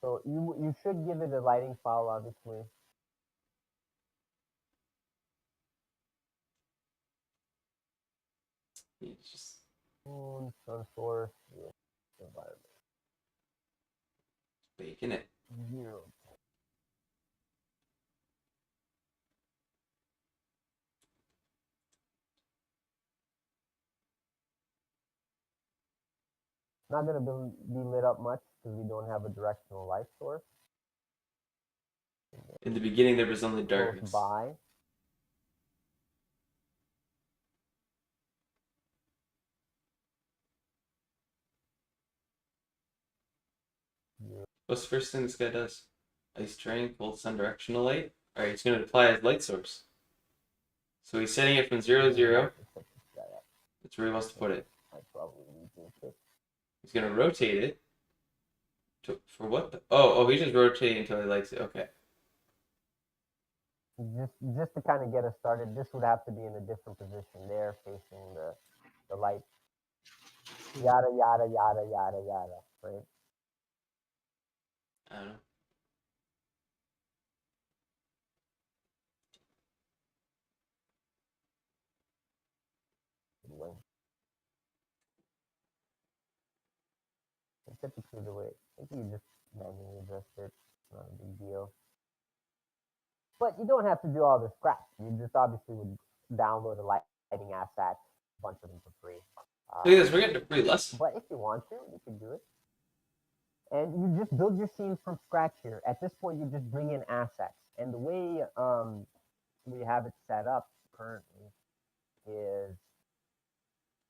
So you should give it a lighting file, obviously. It's just Moon, sun source, yeah, environment. baking it. 0. Not gonna be lit up much because we don't have a directional light source. In the beginning, there was only Close darkness. by. What's the first thing this guy does? Ice terrain, cold sun directional light. Alright, he's going to apply his light source. So he's setting it from 0, 0. That's where he wants to put it. I probably need to. He's going to rotate it. For what? Oh, he's just rotating until he likes it. Okay. Just to kind of get us started, this would have to be in a different position there, facing the light. Yada yada yada yada yada, right? I don't know. Anyway. And typically the way, I think you just manually adjust it, not a big deal. But you don't have to do all this crap. You just obviously would download a lighting asset, a bunch of them for free. Look at this, we're getting a free lesson. But if you want to, you can do it. And you just build your scene from scratch here. At this point, you just bring in assets. And the way we have it set up currently is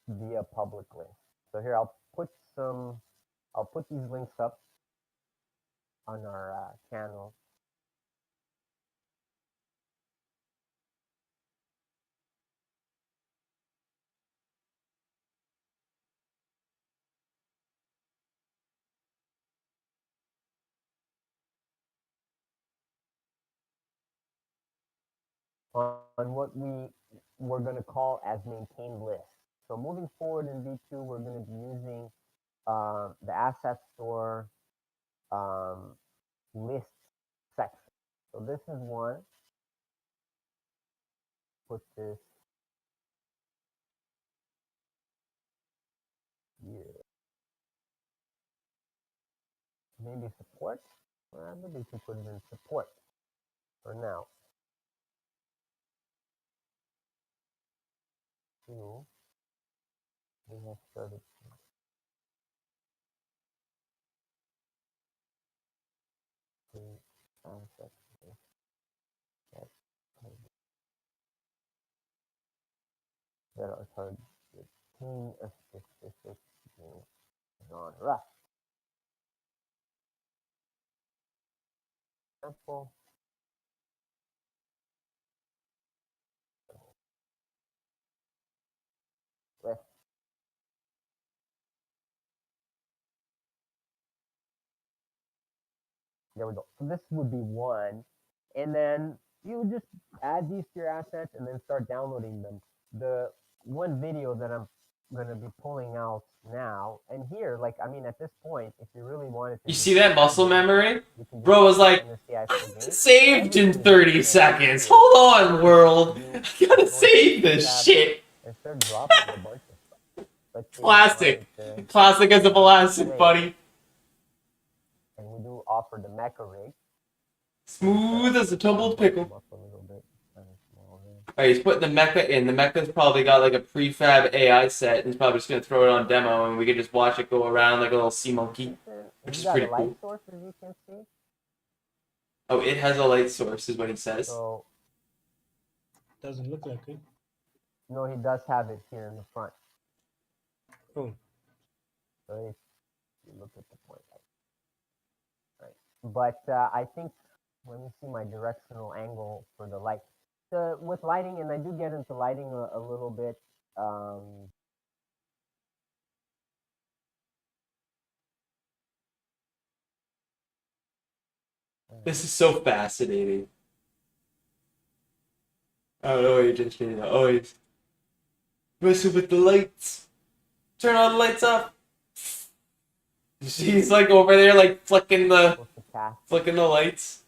via public links. So here, I'll put these links up on our channel. On what we're going to call as maintained lists. So moving forward in V2, we're going to be using the asset store list section. So this is one. Put this here. Maybe support. Maybe we can put it in support for now. Two. We have started. That are targeting a specific genre. Example. List. There we go. So this would be one. And then you would just add these to your assets and then start downloading them. The one video that I'm going to be pulling out now, and here, like, I mean, at this point, if you really wanted to... You see that muscle memory? Bro was like, saved in 30 seconds. Hold on, world. I gotta save this shit. And start dropping a bunch of stuff. Classic. Classic as a classic, buddy. And we do offer the mecha rig. Smooth as a tumbled pickle. Alright, he's putting the mecha in. The mecha's probably got like a prefab AI set, and he's probably just gonna throw it on demo, and we can just watch it go around like a little sea monkey, which is pretty cool. Light source, as you can see. Oh, it has a light source, is what he says. So, doesn't look like it. No, he does have it here in the front. Oh. So if you look at the point, right? But I think, let me see my directional angle for the light. With lighting, and I do get into lighting a little bit. This is so fascinating. I don't know what you're just doing. Oh, he's messing with the lights. Turn all the lights off. She's like over there, like flicking the Supposed to cast. lights.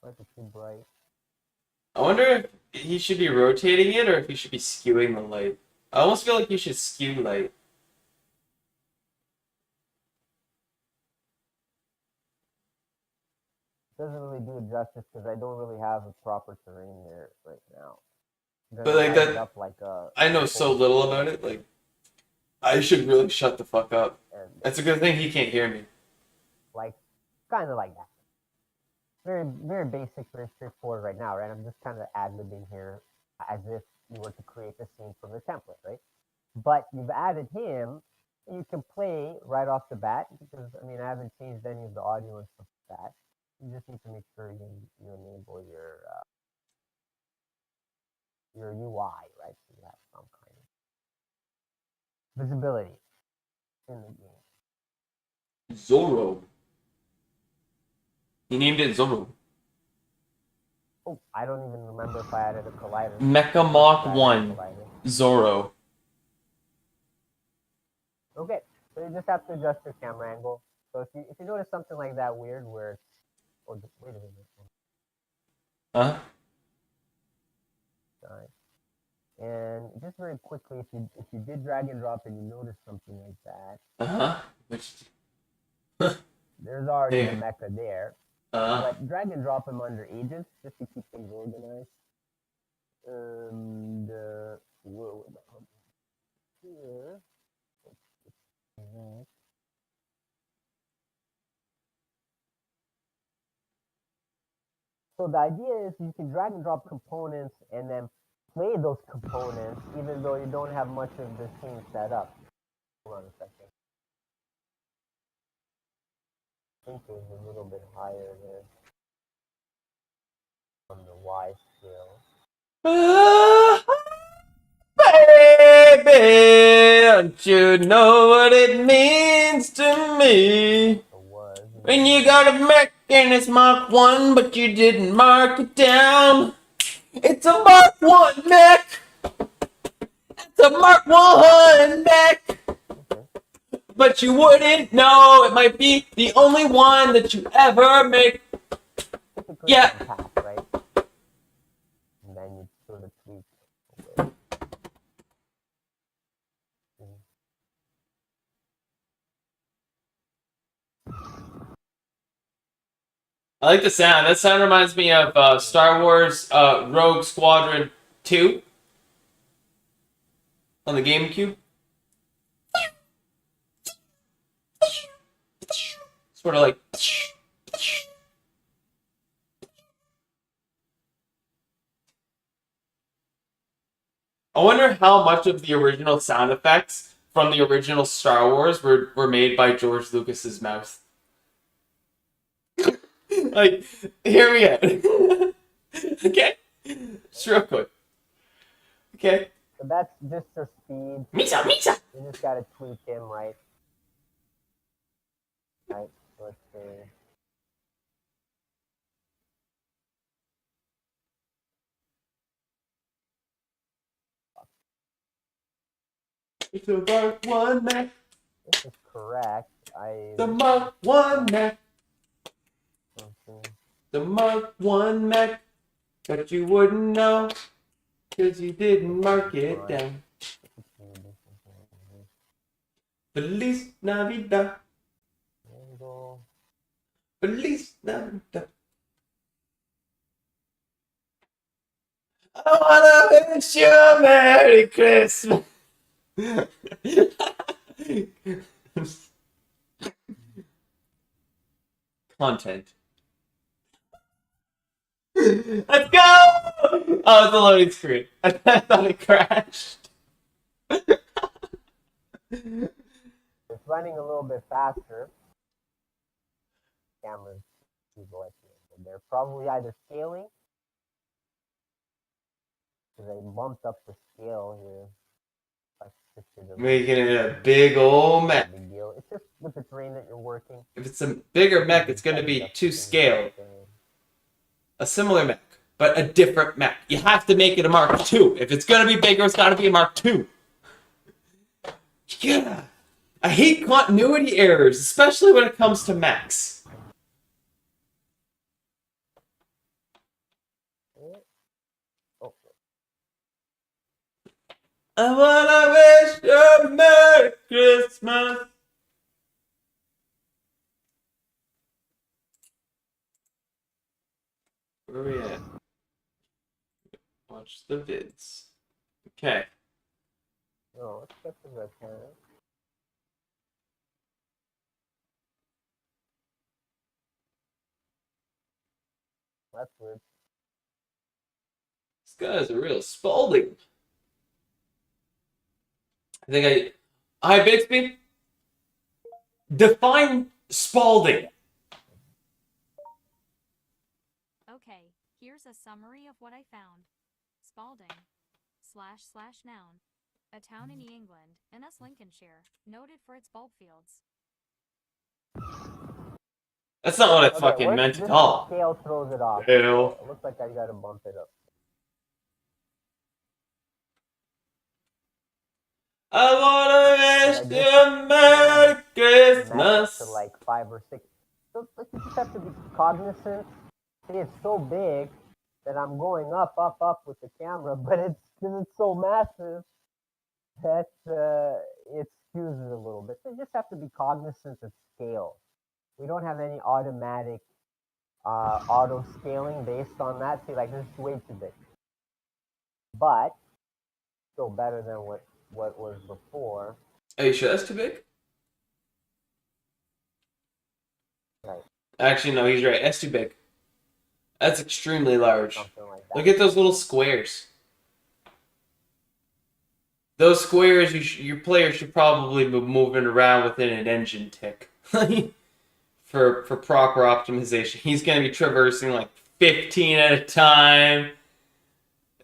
Why is it too bright? I wonder if he should be rotating it or if he should be skewing the light. I almost feel like you should skew light. Doesn't really do it justice because I don't really have a proper terrain there right now. But like Light it that, up like a I know so little about it. Like, I should really shut the fuck up. and That's a good thing he can't hear me. like kind of like that. Very very basic, very straightforward right now, right? I'm just kind of ad-libbing here as if you were to create the scene from the template, right? But you've added him, and you can play right off the bat because I mean I haven't changed any of the audio and stuff like that. You just need to make sure you enable your UI, right? So you have some kind of visibility in the game. Zorro. He named it Zorro. Oh, I don't even remember if I added a collider. Mecha Mach 1. Zorro. Okay, so you just have to adjust your camera angle. So if you notice something like that weird where it's, oh, wait a minute. Huh? Sorry. And just very quickly, if you did drag and drop and you notice something like that, Uh-huh. Which... there's already Yeah. a mecha there. But drag and drop them under agents just to keep things organized. And where would that come here? So the idea is you can drag and drop components and then play those components even though you don't have much of the scene set up. Hold on a second. I think it was a little bit higher there on the Y scale. Baby, don't you know what it means to me? It was. When you got a Mac and it's Mark 1, but you didn't mark it down. It's a Mark 1 Mac. It's a Mark 1 Mac. Okay. But you wouldn't know it might be the only one that you ever make. Typically Yeah. on path, right? And then you sort of tweak a bit. I like the sound. That sound reminds me of Star Wars Rogue Squadron 2 on the GameCube. Sort of like. I wonder how much of the original sound effects from the original Star Wars were made by George Lucas's mouth. Like, hear me out. Okay? Just real quick. Okay? So that's just for speed. Misa, Misa! You just gotta tweak him, right? Right, so let's see. It's a Mark 1 Mac. This is correct. The Mark 1 Mac. Okay. The Mark 1 Mac. But you wouldn't know. Cause you didn't mark it down. Feliz Navidad. Angle. Feliz Navidad. I wanna wish you a Merry Christmas. Content. Let's go! Oh, it's a loading screen. I thought it crashed. It's running a little bit faster. Cameras people at the end. They're probably either scaling because they bumped up the scale here. Making it a big old mech. Big deal. It's just with the terrain that you're working. If it's a bigger mech, it's going to be to scale. A similar mech, but a different Mac. You have to make it a Mark II. If it's gonna be bigger, it's gotta be a Mark II. Yeah. I hate continuity errors, especially when it comes to Macs. Oh, I wanna wish you a Merry Christmas. Where are we at? Watch the vids. Okay. no, let's get the red camera. That's weird. This guy's a real Spalding. I think Hi, Bixby. Define Spalding. Okay, here's a summary of what I found. Spalding / noun. A town in New England, in Lincolnshire, noted for its bulb fields. That's not what I Okay, fucking where's meant to this call. scale throws it off. Hell. It looks like I gotta bump it up. I wanna wish you a Merry Max Christmas. to like 5 or 6. So you just have to be cognizant. See, it's so big that I'm going up with the camera, but it's so massive that it skews it a little bit. So you just have to be cognizant of scale. We don't have any automatic auto scaling based on that. See, like this is way too big, but still better than what was before. Are you sure that's too big? Right. Actually, no, he's right. That's too big. That's extremely large. Something like that. Look at those little squares. Those squares, your player should probably be moving around within an engine tick. for proper optimization. He's going to be traversing like 15 at a time.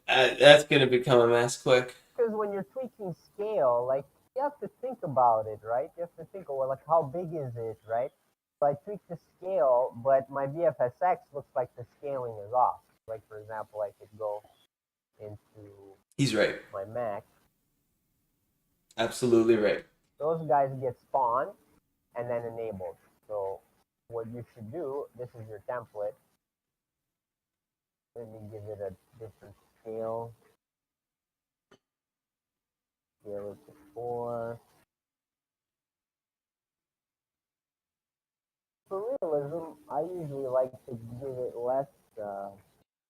That's going to become a mess quick. Because when you're tweaking scale, like, you have to think about it, right? You have to think, well, like, how big is it, right? So I tweak the scale, but my VFSX looks like the scaling is off. Like, for example, I could go into He's right. my Mac. Absolutely right. Those guys get spawned and then enabled. So what you should do, this is your template. Let me give it a different scale. Scale it to 4. For realism, I usually like to give it less.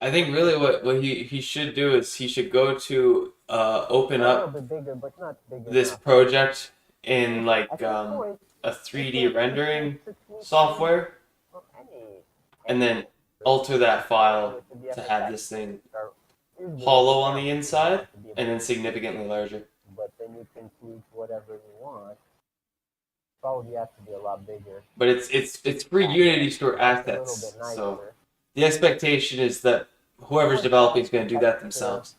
I think really what he should do is he should go to open A little up bit bigger, but not big this enough. project in like At this point, a 3D rendering software, and then alter that file to have this thing hollow on the inside and then significantly larger. But then you can tweak whatever you want. Probably has to be a lot bigger. But it's free Unity Store assets, so the expectation is that whoever's developing is going to do that themselves.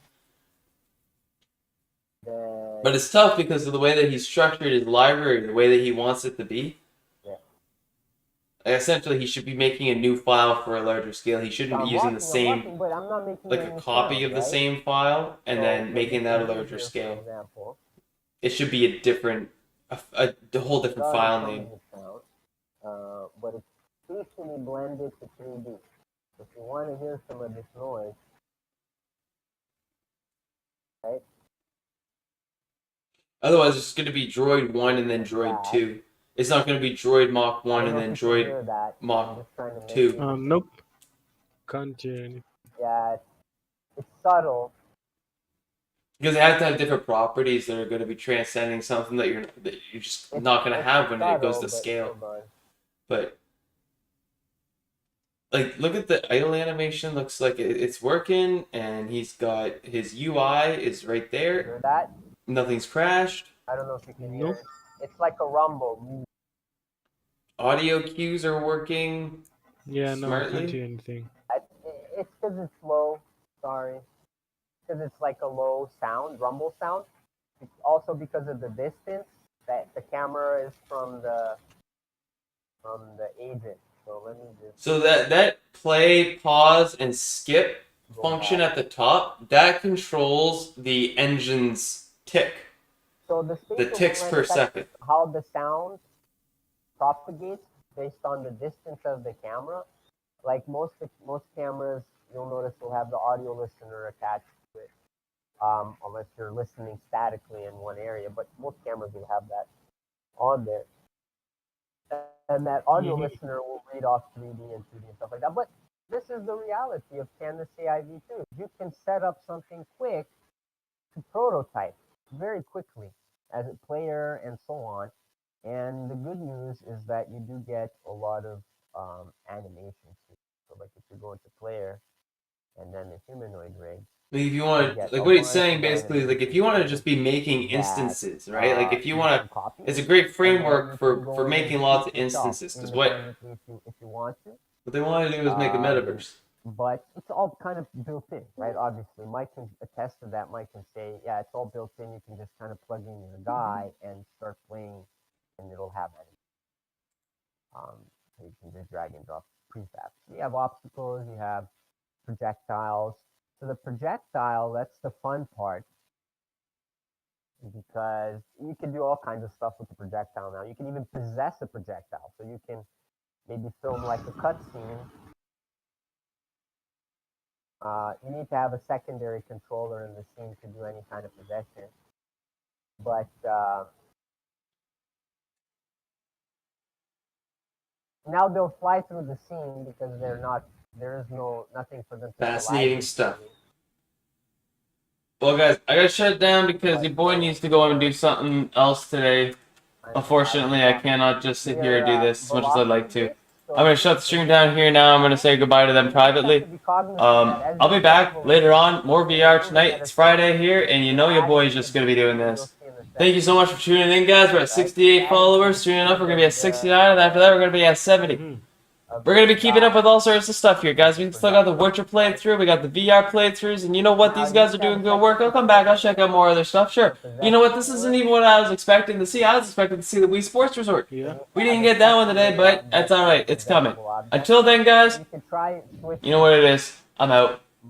But it's tough because of the way that he's structured his library, the way that he wants it to be. Yeah. Essentially, he should be making a new file for a larger scale. He shouldn't be using the same, but I'm not making like a copy of the same file and then making that a larger scale. It should be a different, a whole different file name. But it's spatially blended to 3D. So if you want to hear some of this noise, right? Otherwise, it's going to be Droid 1 and then Droid 2. It's not going to be Droid Mach 1 and then Droid Mach 2. Nope. Can't hear anything. Yeah, it's subtle. Because they have to have different properties that are going to be transcending something that you're just not going to have when it goes to scale. But like, look at the idle animation. Looks like it's working, and he's got his UI is right there. Hear that? Nothing's crashed. I don't know if you can hear it. It's like a rumble. Audio cues are working. Yeah, no, I smartly. can't hear anything. It's because it's low. Sorry. Because it's like a low sound, rumble sound. It's also because of the distance that the camera is from the agent. So let me just. So that play, pause, and skip function at the top that controls the engine's tick. So the spatial ticks movement per affects second. how the sound propagates based on the distance of the camera. Like most cameras, you'll notice will have the audio listener attached to it, unless you're listening statically in one area. But most cameras will have that on there, and that audio listener will read off 3D and 2D and stuff like that. But this is the reality of Canvas AIV2. You can set up something quick to prototype very quickly as a player and so on. And the good news is that you do get a lot of animation too. So like if you go into player and then the humanoid rig, Like if you want to, like what he's saying basically, like if you want to just be making instances, right? Like if you want to, it's a great framework for making lots of instances. Because what you want to. What they want to do is make a metaverse. But it's all kind of built in, right? Obviously, Mike can attest to that. Mike can say, yeah, it's all built in. You can just kind of plug in your guy and start playing, and it'll have it. So you can just drag and drop prefabs. You have obstacles, you have projectiles. So the projectile, that's the fun part, because you can do all kinds of stuff with the projectile now. You can even possess a projectile. So you can maybe film like a cutscene. You need to have a secondary controller in the scene to do any kind of possession. But now they'll fly through the scene because there is nothing for them to Fascinating stuff. Well, guys, I gotta shut it down because your boy needs to go and do something else today. Unfortunately, I cannot just sit here and do this as much as I'd like to. I'm going to shut the stream down here now. I'm going to say goodbye to them privately. I'll be back later on. More VR tonight. It's Friday here, and you know your boy is just going to be doing this. Thank you so much for tuning in, guys. We're at 68 followers. Soon enough, we're going to be at 69, and after that, we're going to be at 70. We're going to be keeping up with all sorts of stuff here, guys. We still got the Witcher playthrough. We got the VR playthroughs. And you know what? These guys are doing good work. I'll come back. I'll check out more other stuff. Sure. You know what? This isn't even what I was expecting to see. I was expecting to see the Wii Sports Resort. Yeah. We didn't get that one today, but that's alright. It's coming. Until then, guys, you know what it is. I'm out.